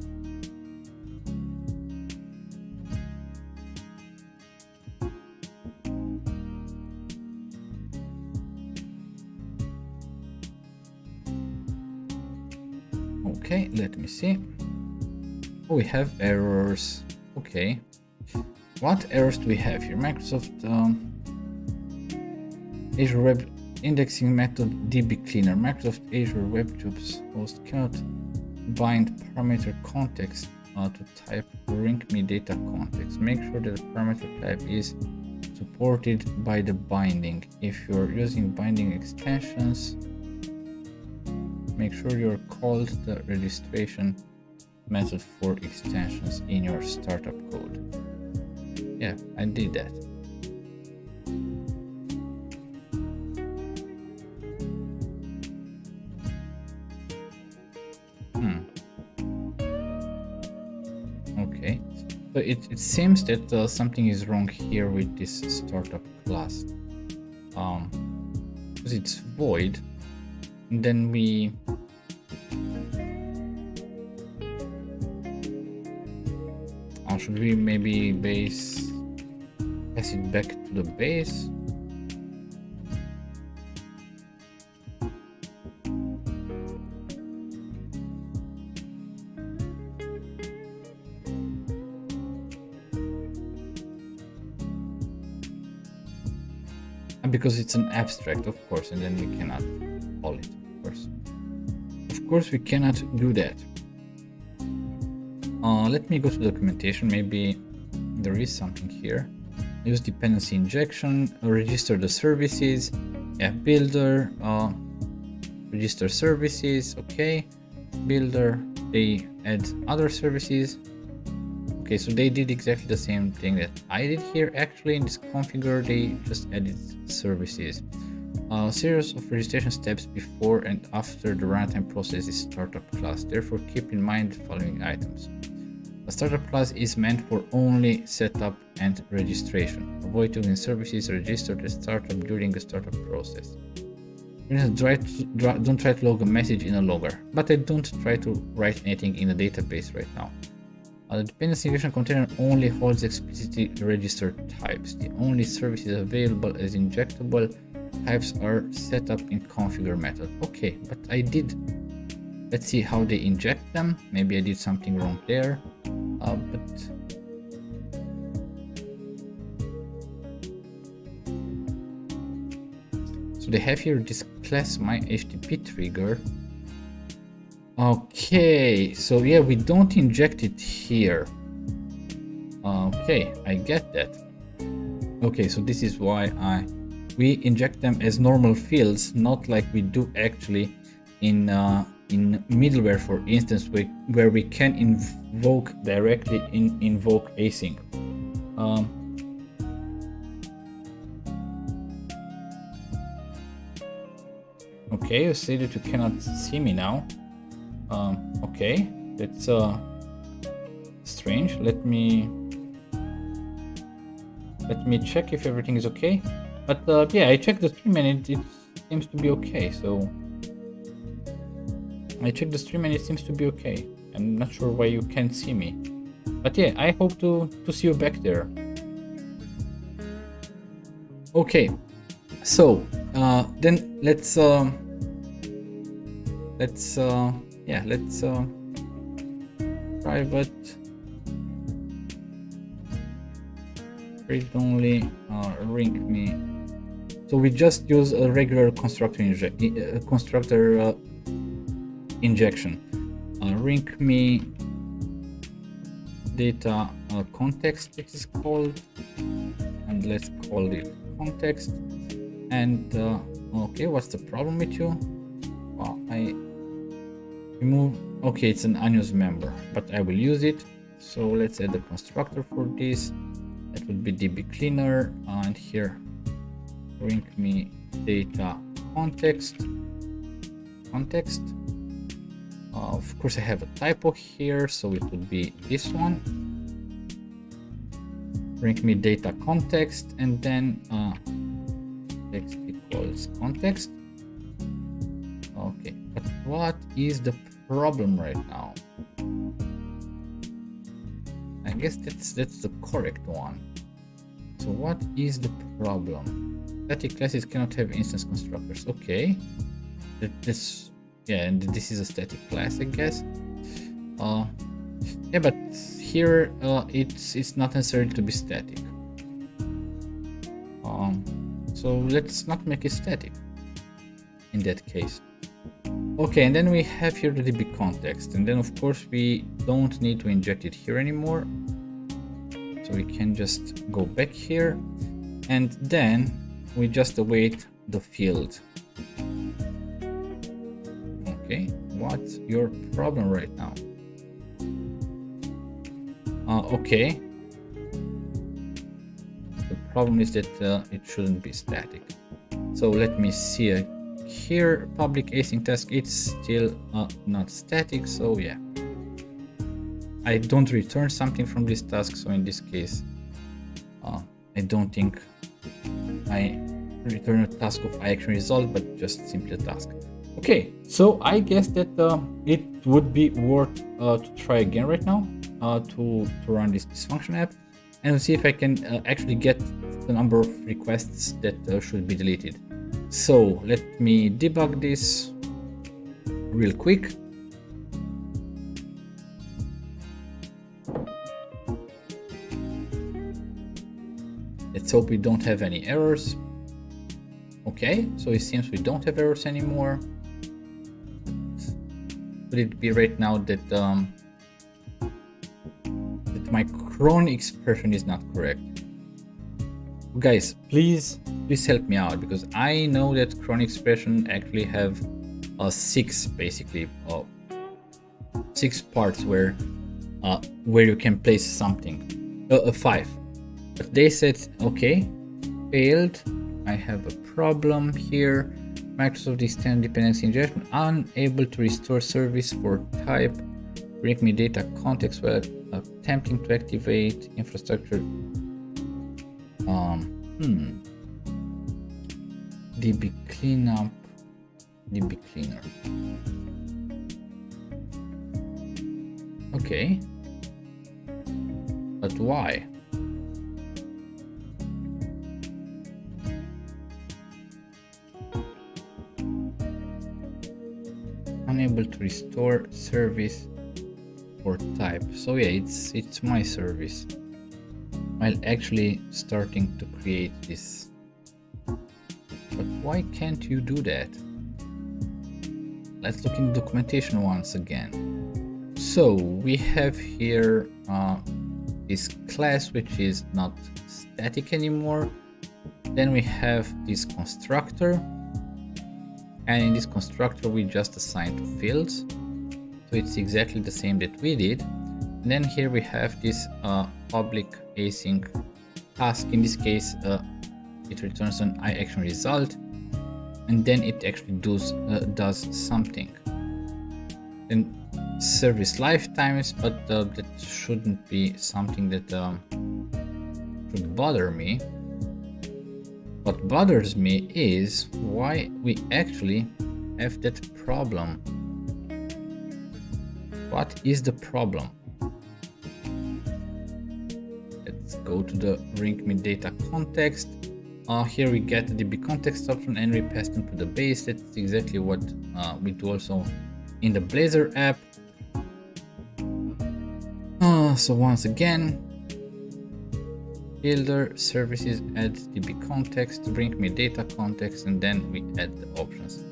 Okay, let me see. Oh, we have errors. Okay. What errors do we have here? Microsoft Azure Web Indexing Method DB Cleaner. Microsoft Azure Web Tubes host cannot bind parameter context to type RINC-me data context. Make sure that the parameter type is supported by the binding. If you're using binding extensions, make sure you're called the registration method for extensions in your startup code. Yeah, I did that. Okay, so it seems that something is wrong here with this startup class. Because it's void, and then we should we maybe pass it back to the base? Because it's an abstract, of course, and then we cannot call it, of course. Of course, we cannot do that. Let me go to the documentation. Maybe there is something here. Use dependency injection, register the services, builder, register services, okay. Builder, they add other services. Okay, so they did exactly the same thing that I did here. Actually, in this configure, they just added services. A series of registration steps before and after the runtime process is startup class. Therefore, keep in mind the following items. A startup class is meant for only setup and registration. Avoid using services registered as startup during the startup process. Don't try to log a message in a logger, but I don't try to write anything in a database right now. The dependency injection container only holds explicitly registered types. The only services available as injectable types are set up in configure method. Okay, but I did. Let's see how they inject them. Maybe I did something wrong there. So they have here this class my HTTP trigger. Okay, so yeah, we don't inject it here. Okay, I get that. Okay, so this is why we inject them as normal fields, not like we do actually in middleware, for instance, where we can invoke directly in invoke async. Okay, you say that you cannot see me now. Okay, that's strange. Let me check if everything is okay. But yeah, I checked the stream and it seems to be okay. So I checked the stream and it seems to be okay. I'm not sure why you can't see me, but yeah, I hope to see you back there. Okay, so then let's private read only RINC-me. So we just use a regular constructor injection. RINC-me data context, it is called, and let's call it context. And okay, what's the problem with you? Well, I remove. Okay, it's an unused member, but I will use it. So let's add the constructor for this. That would be DB cleaner, and here RINC-me data context. Of course, I have a typo here, so it would be this one. RINC-me data context, and then text equals context. Okay, but what is the problem right now? I guess that's the correct one. So what is the problem? Static classes cannot have instance constructors. Okay, this yeah, and this is a static class, I guess. Yeah, but here it's not necessary to be static. So let's not make it static in that case. Okay, and then we have here the DB context, and then of course we don't need to inject it here anymore. So we can just go back here, and then we just await the field. Okay, what's your problem right now? Okay. The problem is that it shouldn't be static. So let me see here, public async task, it's still not static, so yeah. I don't return something from this task, so in this case, I don't think I return a task of action result, but just simply a task. Okay, so I guess that it would be worth to try again right now to run this dysfunction app and see if I can actually get the number of requests that should be deleted. So let me debug this real quick. Let's hope we don't have any errors. Okay, so it seems we don't have errors anymore. Could it be right now that that my cron expression is not correct? Guys, please help me out, because I know that cron expression actually have 6 basically 6 parts where you can place something, 5. But they said, okay, failed. I have a problem here. Microsoft extended dependency injection, unable to restore service for type, bring me data context while attempting to activate infrastructure. DB cleanup, DB cleaner. Okay, but why? Unable to restore service or type. So yeah, it's my service. While actually starting to create this. But why can't you do that? Let's look in the documentation once again. So we have here this class which is not static anymore. Then we have this constructor. And in this constructor we just assign to fields, so it's exactly the same that we did. And then here we have this public async task. In this case it returns an action result, and then it actually does something. Then service lifetimes, but that shouldn't be something that should bother me. What bothers me is why we actually have that problem. What is the problem? Let's go to the bring me data context. Here we get the DB context option and we pass them to the base. That's exactly what we do also in the Blazor app. So once again, builder services add DB context, bring me data context, and then we add the options.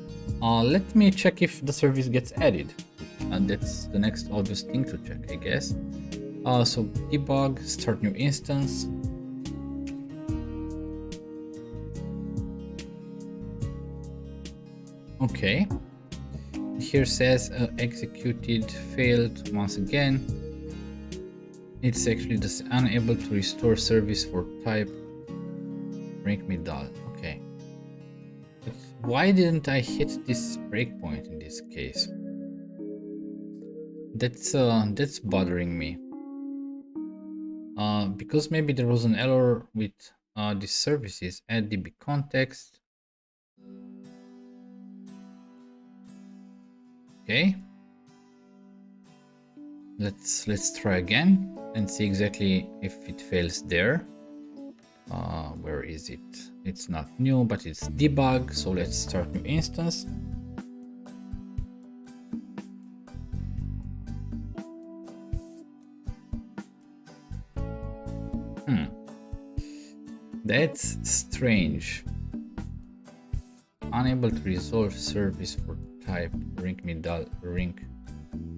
Let me check if the service gets added. That's the next obvious thing to check, I guess. So debug, start new instance. Okay. Here says executed, failed once again. It's actually just unable to restore service for type, bring me dull. Okay. But why didn't I hit this breakpoint in this case? That's bothering me. Because maybe there was an error with these services. Add DB context. Okay. let's try again and see exactly if it fails there. Where is it? It's not new, but it's debug. So let's start new instance. That's strange. Unable to resolve service for type ring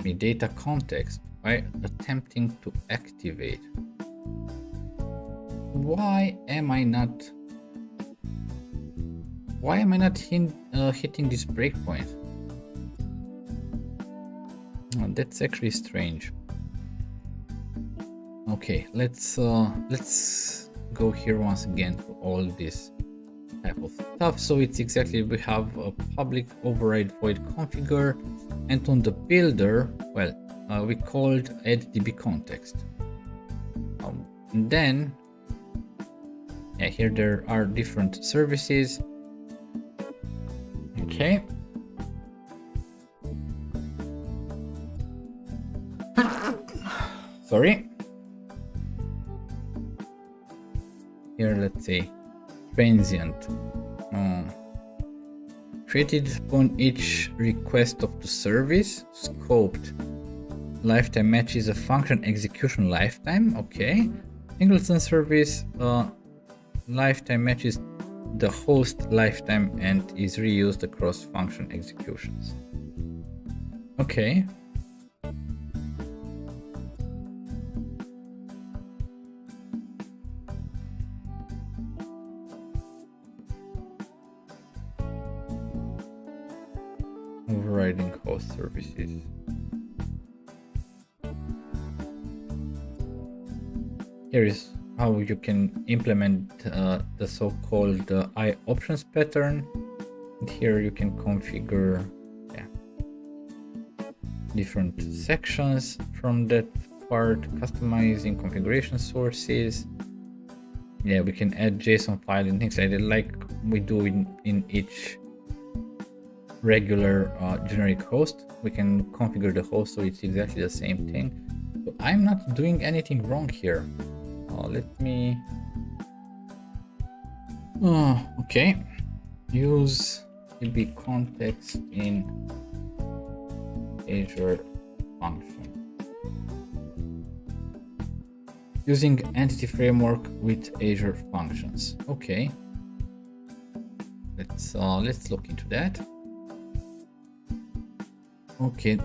me data context by attempting to activate. Why am I not hitting this breakpoint? Oh, that's actually strange. Okay, let's go here once again for all this type of stuff. So it's exactly, we have a public override void configure, and on the builder, well, we called add db context. And then yeah, here there are different services. Okay. Sorry. Here, let's say transient. Created upon each request of the service. Scoped. Lifetime matches a function execution lifetime. Okay. Singleton service. Lifetime matches the host lifetime and is reused across function executions. Okay. Overriding host services. Here is how you can implement the so-called I options pattern. And here you can configure different sections from that part, customizing configuration sources. Yeah, we can add JSON file and things like that, like we do in each regular generic host. We can configure the host so it's exactly the same thing. So I'm not doing anything wrong here. Let me okay, use db context in Azure function using entity framework with Azure functions. Okay, let's look into that. Okay,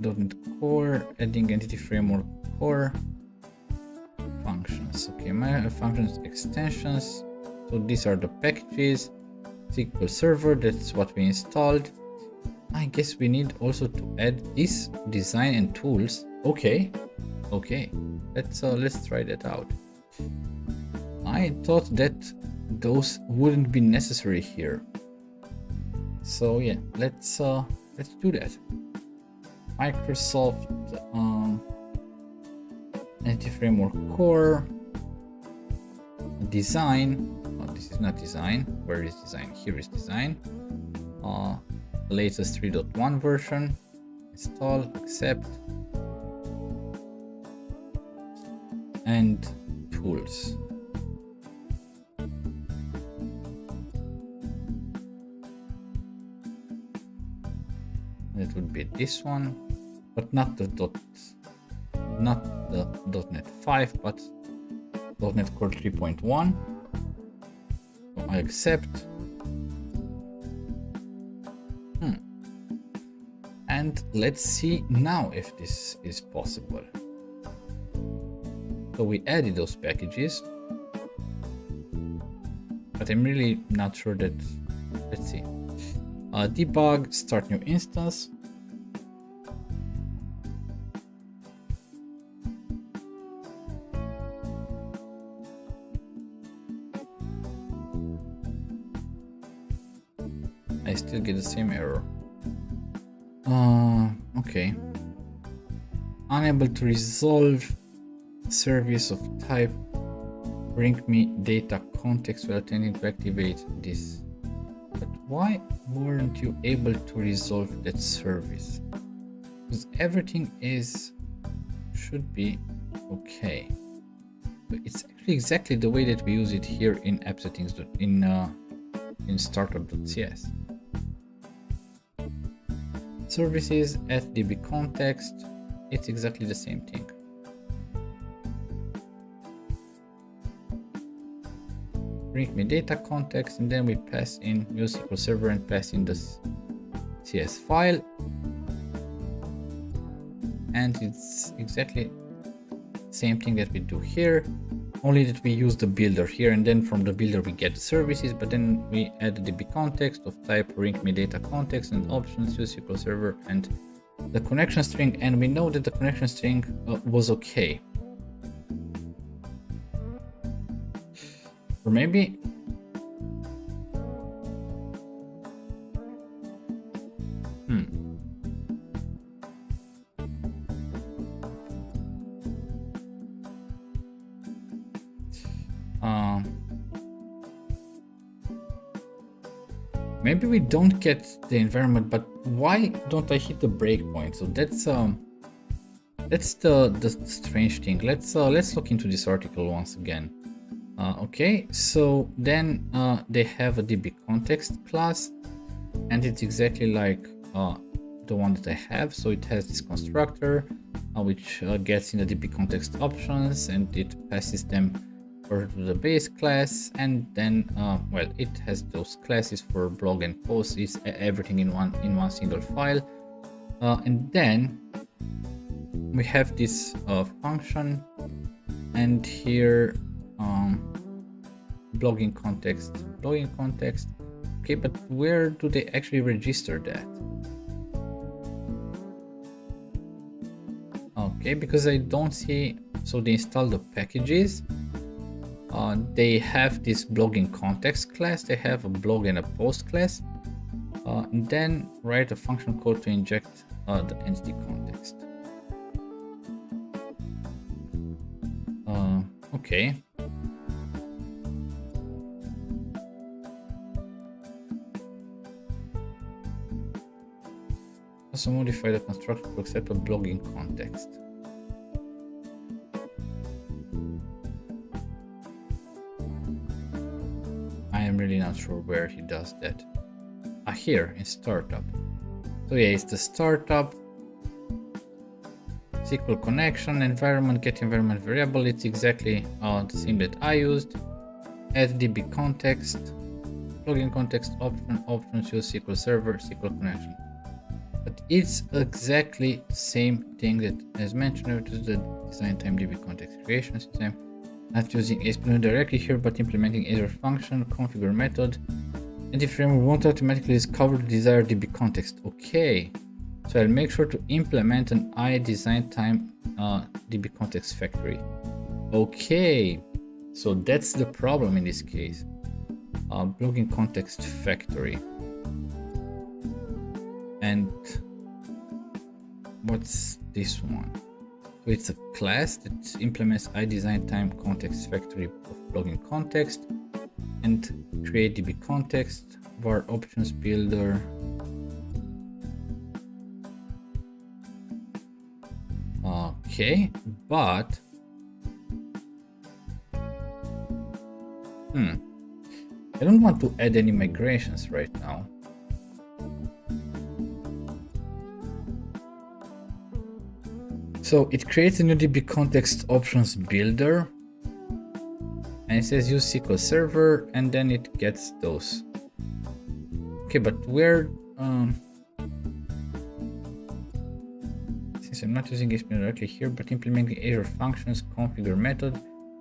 .NET Core, adding entity framework core functions. Okay, my functions extensions. So these are the packages. SQL Server, that's what we installed. I guess we need also to add this design and tools. Okay, let's try that out. I thought that those wouldn't be necessary here. So yeah, let's do that. Microsoft Entity Framework Core design. Oh, this is not design. Where is design? Here is design. The latest 3.1 version. Install, accept, and tools. That would be this one, but not the .NET 5, but .NET Core 3.1. So I accept. And let's see now if this is possible. So we added those packages, but I'm really not sure that. Let's see. Debug, start new instance. I still get the same error. Okay. Unable to resolve service of type bring me data context while attempting to activate this. But why weren't you able to resolve that service? because everything should be okay. But it's actually exactly the way that we use it here in app settings in startup.cs. Services at DB context, it's exactly the same thing. Bring me data context, and then we pass in use SQL Server and pass in the CS file, and it's exactly the same thing that we do here, only that we use the builder here, and then from the builder we get the services, but then we add the DB context of type bring me data context and options use SQL Server and the connection string, and we know that the connection string was okay. Or maybe maybe we don't get the environment, but why don't I hit the breakpoint? So that's the strange thing. Let's look into this article once again. Okay, so then they have a DB context class, and it's exactly like the one that I have. So it has this constructor which gets in the DB context options, and it passes them over to the base class, and then well, it has those classes for blog and post. It's everything in one single file, and then we have this function, and here blogging context. Okay, but where do they actually register that? Okay, because I don't see. So they install the packages. They have this blogging context class. They have a blog and a post class, and then write a function code to inject the entity context. Okay. Also modify the constructor to accept a blogging context. I am really not sure where he does that. Here in startup. So yeah, it's the startup SQL connection environment get environment variable. It's exactly the same that I used. Add DB context, plugin context options use SQL Server, SQL connection. But it's exactly the same thing that as mentioned to the design time DB context creation system. Not using ASP.NET directly here, but implementing Azure function, configure method, and if framework won't automatically discover the desired DB context. Okay, so I'll make sure to implement an iDesignTime DB context factory. Okay, so that's the problem in this case. Blogging context factory. And what's this one? So it's a class that implements iDesignTime context factory of blogging context and create DB context var options builder. Okay, but I don't want to add any migrations right now. So it creates a new DB context options builder, and it says use SQL Server, and then it gets those. Okay, but where? Since I'm not using ASP directly here, but implementing Azure functions configure method,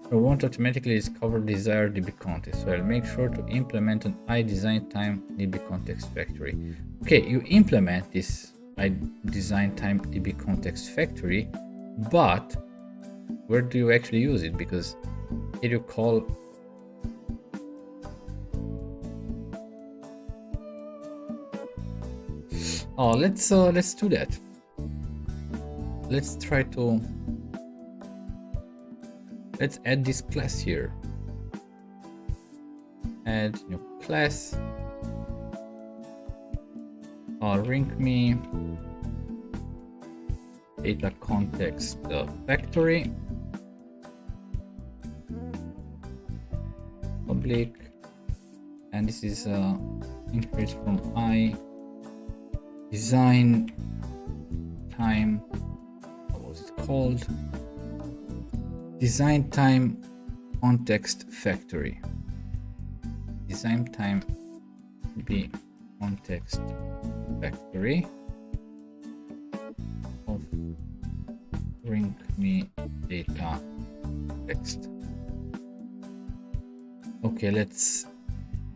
I won't automatically discover desired DB context. So I'll make sure to implement an iDesignTime DB context factory. Okay, you implement this iDesignTime DB context factory, but where do you actually use it? Because here you call let's do that. Let's add this class here. Add new class. Ring me data context factory, public, and this is increase from I design time, what was it called? Design time context factory. Design time be context factory of bring me data text. Okay, let's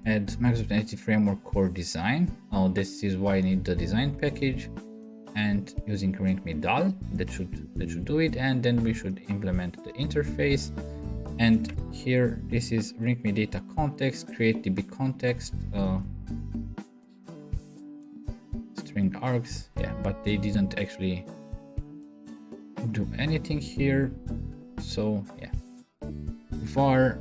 add Microsoft Entity Framework core design. Now this is why I need the design package, and using ring.me.dal that should do it, and then we should implement the interface. And here this is ring.me data context, create db context, string args, yeah, but they didn't actually do anything here. So yeah, var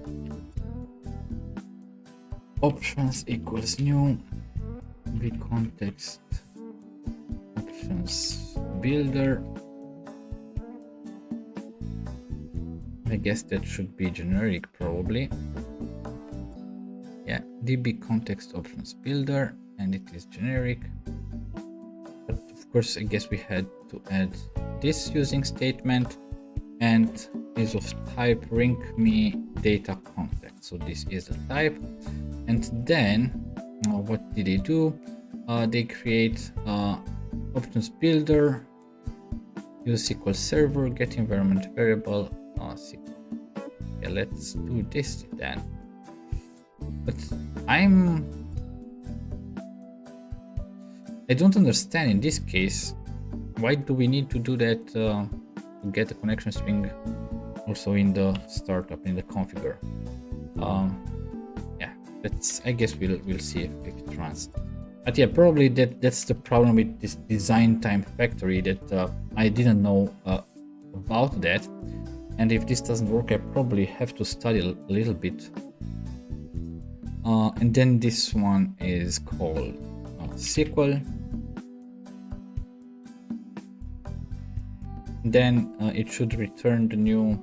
options equals new db context options builder. I guess that should be generic probably. Yeah, db context options builder, and it is generic. But of course, I guess we had to add this using statement, and is of type ring.me data context. So this is the type. And then what did they do? They create options builder, use SQL Server, get environment variable, SQL. Yeah, let's do this then. But I don't understand in this case, why do we need to do that to get a connection string also in the startup, in the configure? Yeah, I guess we'll see if it runs. But yeah, probably that's the problem with this design time factory, that I didn't know about that. And if this doesn't work, I probably have to study a little bit. And then this one is called SQL. Then it should return the new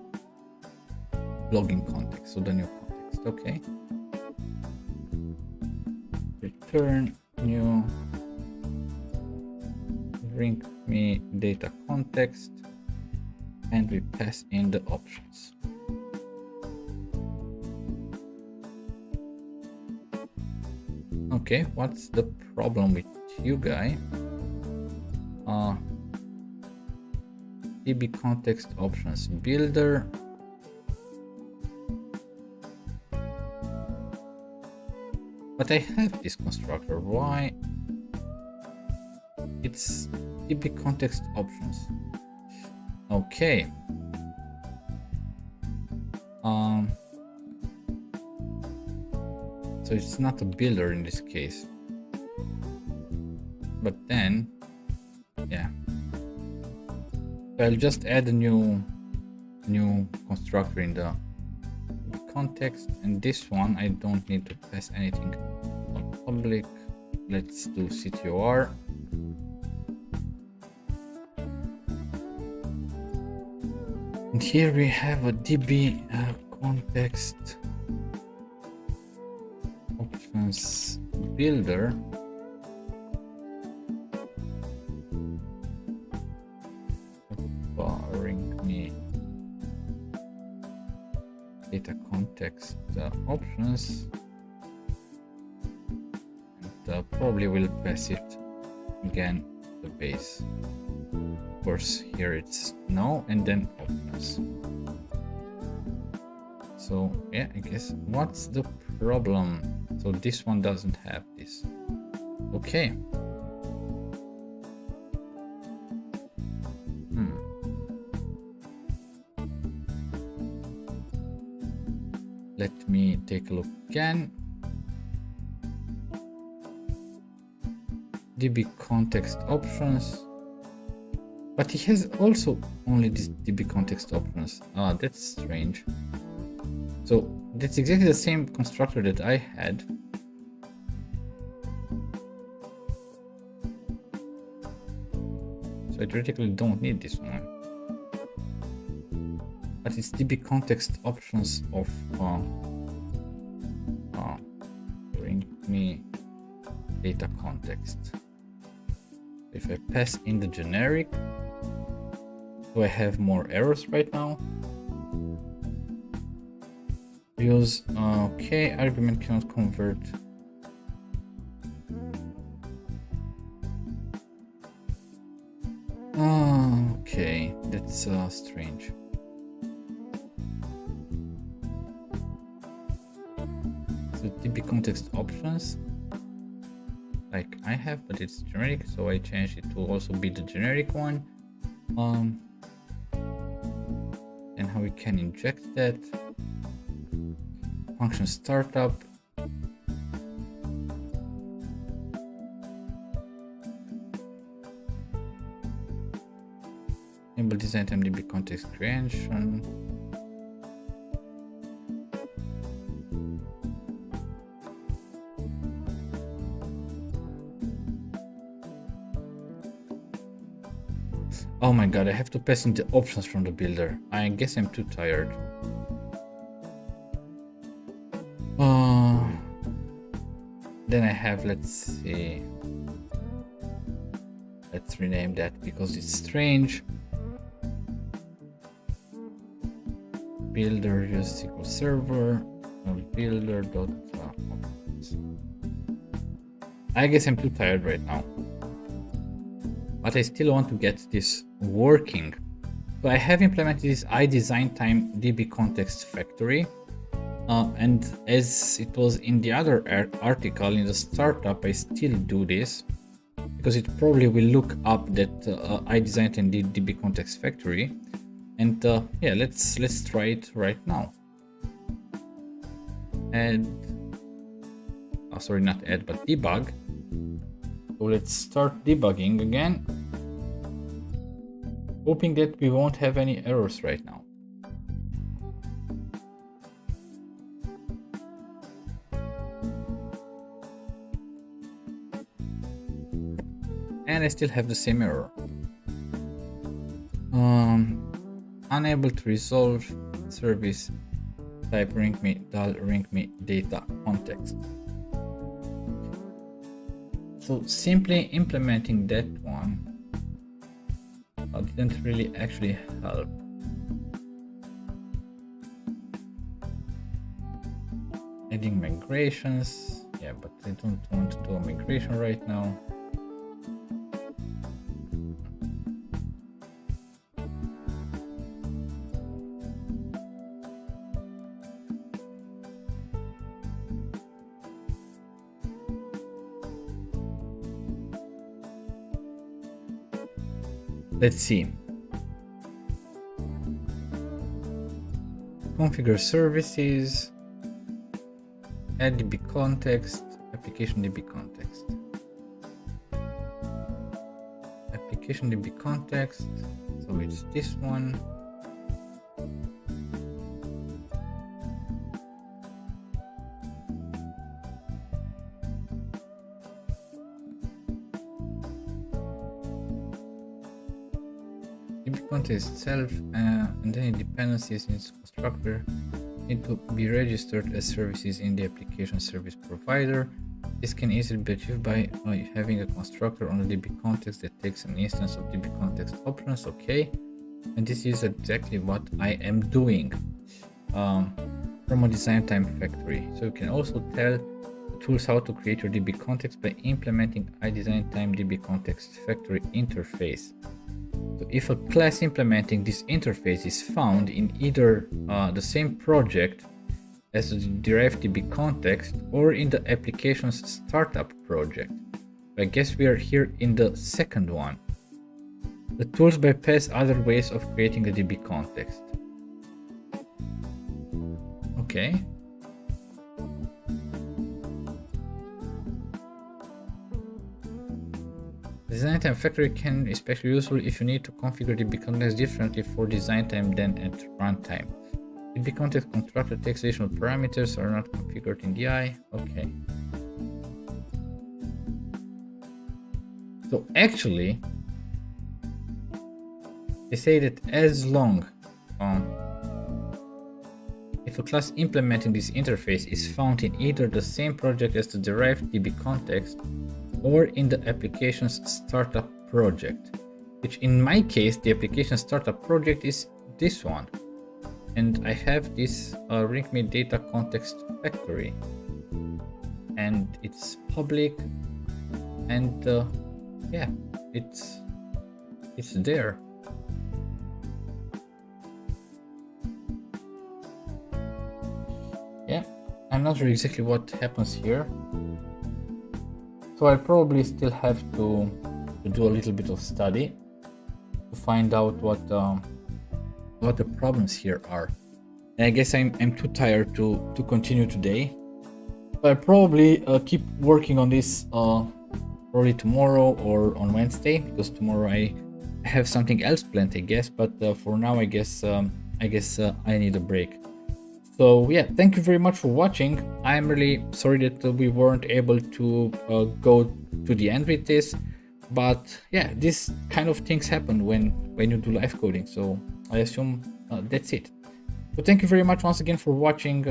login context, so the new context. Okay. Return new ring.me data context, and we pass in the options. Okay, what's the problem with you guy? db context options builder. But I have this constructor. Why? It's db context options. Okay. So it's not a builder in this case. But then, yeah. I'll just add a new constructor in the context, and this one I don't need to pass anything on public. Let's do ctor. And here we have a db context options builder. ring.me data context options, and probably will pass it again to base. Of course, here it's no, and then options. So yeah, I guess what's the problem? So this one doesn't have this. Okay. Let me take a look again. db context options, but he has also only this db context options. That's strange. So that's exactly the same constructor that I had. So I theoretically don't need this one. But it's DB context options of bring me data context. If I pass in the generic, do I have more errors right now? Use okay, argument cannot convert. Okay, that's strange. So DB context options, like I have, but it's generic, so I changed it to also be the generic one. And how we can inject that. Function startup. Enable design time DB context creation. Oh my god, I have to pass in the options from the builder. I guess I'm too tired. Then I have, let's see. Let's rename that because it's strange. Builder use SQL Server. Builder dot. I guess I'm too tired right now. But I still want to get this working. So I have implemented this iDesignTime DB context factory. And as it was in the other article in the startup, I still do this because it probably will look up that iDesignTime DB context factory. And yeah, let's try it right now. Add, oh, sorry, not add, but debug. So let's start debugging again, hoping that we won't have any errors right now. And I still have the same error. Unable to resolve service type ring me data context. So simply implementing that one didn't really actually help. Adding migrations, yeah, but I don't want to do a migration right now. Let's see. Configure services, add DB context, application DB context. Application DB context, so it's this one. DB context itself and then dependencies in its constructor need to be registered as services in the application service provider. This can easily be achieved by having a constructor on the DB context that takes an instance of DB context options. Okay, and this is exactly what I am doing from a design time factory. So you can also tell the tools how to create your DB context by implementing iDesignTime DB context factory interface. So if a class implementing this interface is found in either the same project as the derived DB context or in the application's startup project, I guess we are here in the second one. The tools bypass other ways of creating a DB context. Okay. Design time factory can be especially useful if you need to configure DB context differently for design time than at runtime. DB context constructor takes additional parameters are not configured in DI. Okay. So actually, They say that as long if a class implementing this interface is found in either the same project as the derived DB context or in the application's startup project, which in my case, the application startup project is this one. And I have this ring data context factory, and it's public, and yeah, it's there. Yeah, I'm not sure exactly what happens here, so I probably still have to do a little bit of study to find out what the problems here are. And I guess I'm too tired to continue today. I'll probably keep working on this probably tomorrow or on Wednesday, because tomorrow I have something else planned, I guess. But for now, I guess I need a break. So yeah, thank you very much for watching. I'm really sorry that we weren't able to go to the end with this, but yeah, this kind of things happen when you do live coding. So I assume that's it. So thank you very much once again for watching.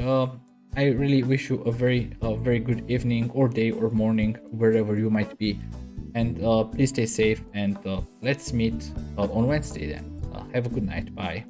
I really wish you a very good evening or day or morning, wherever you might be. And please stay safe, and let's meet on Wednesday then. Have a good night. Bye.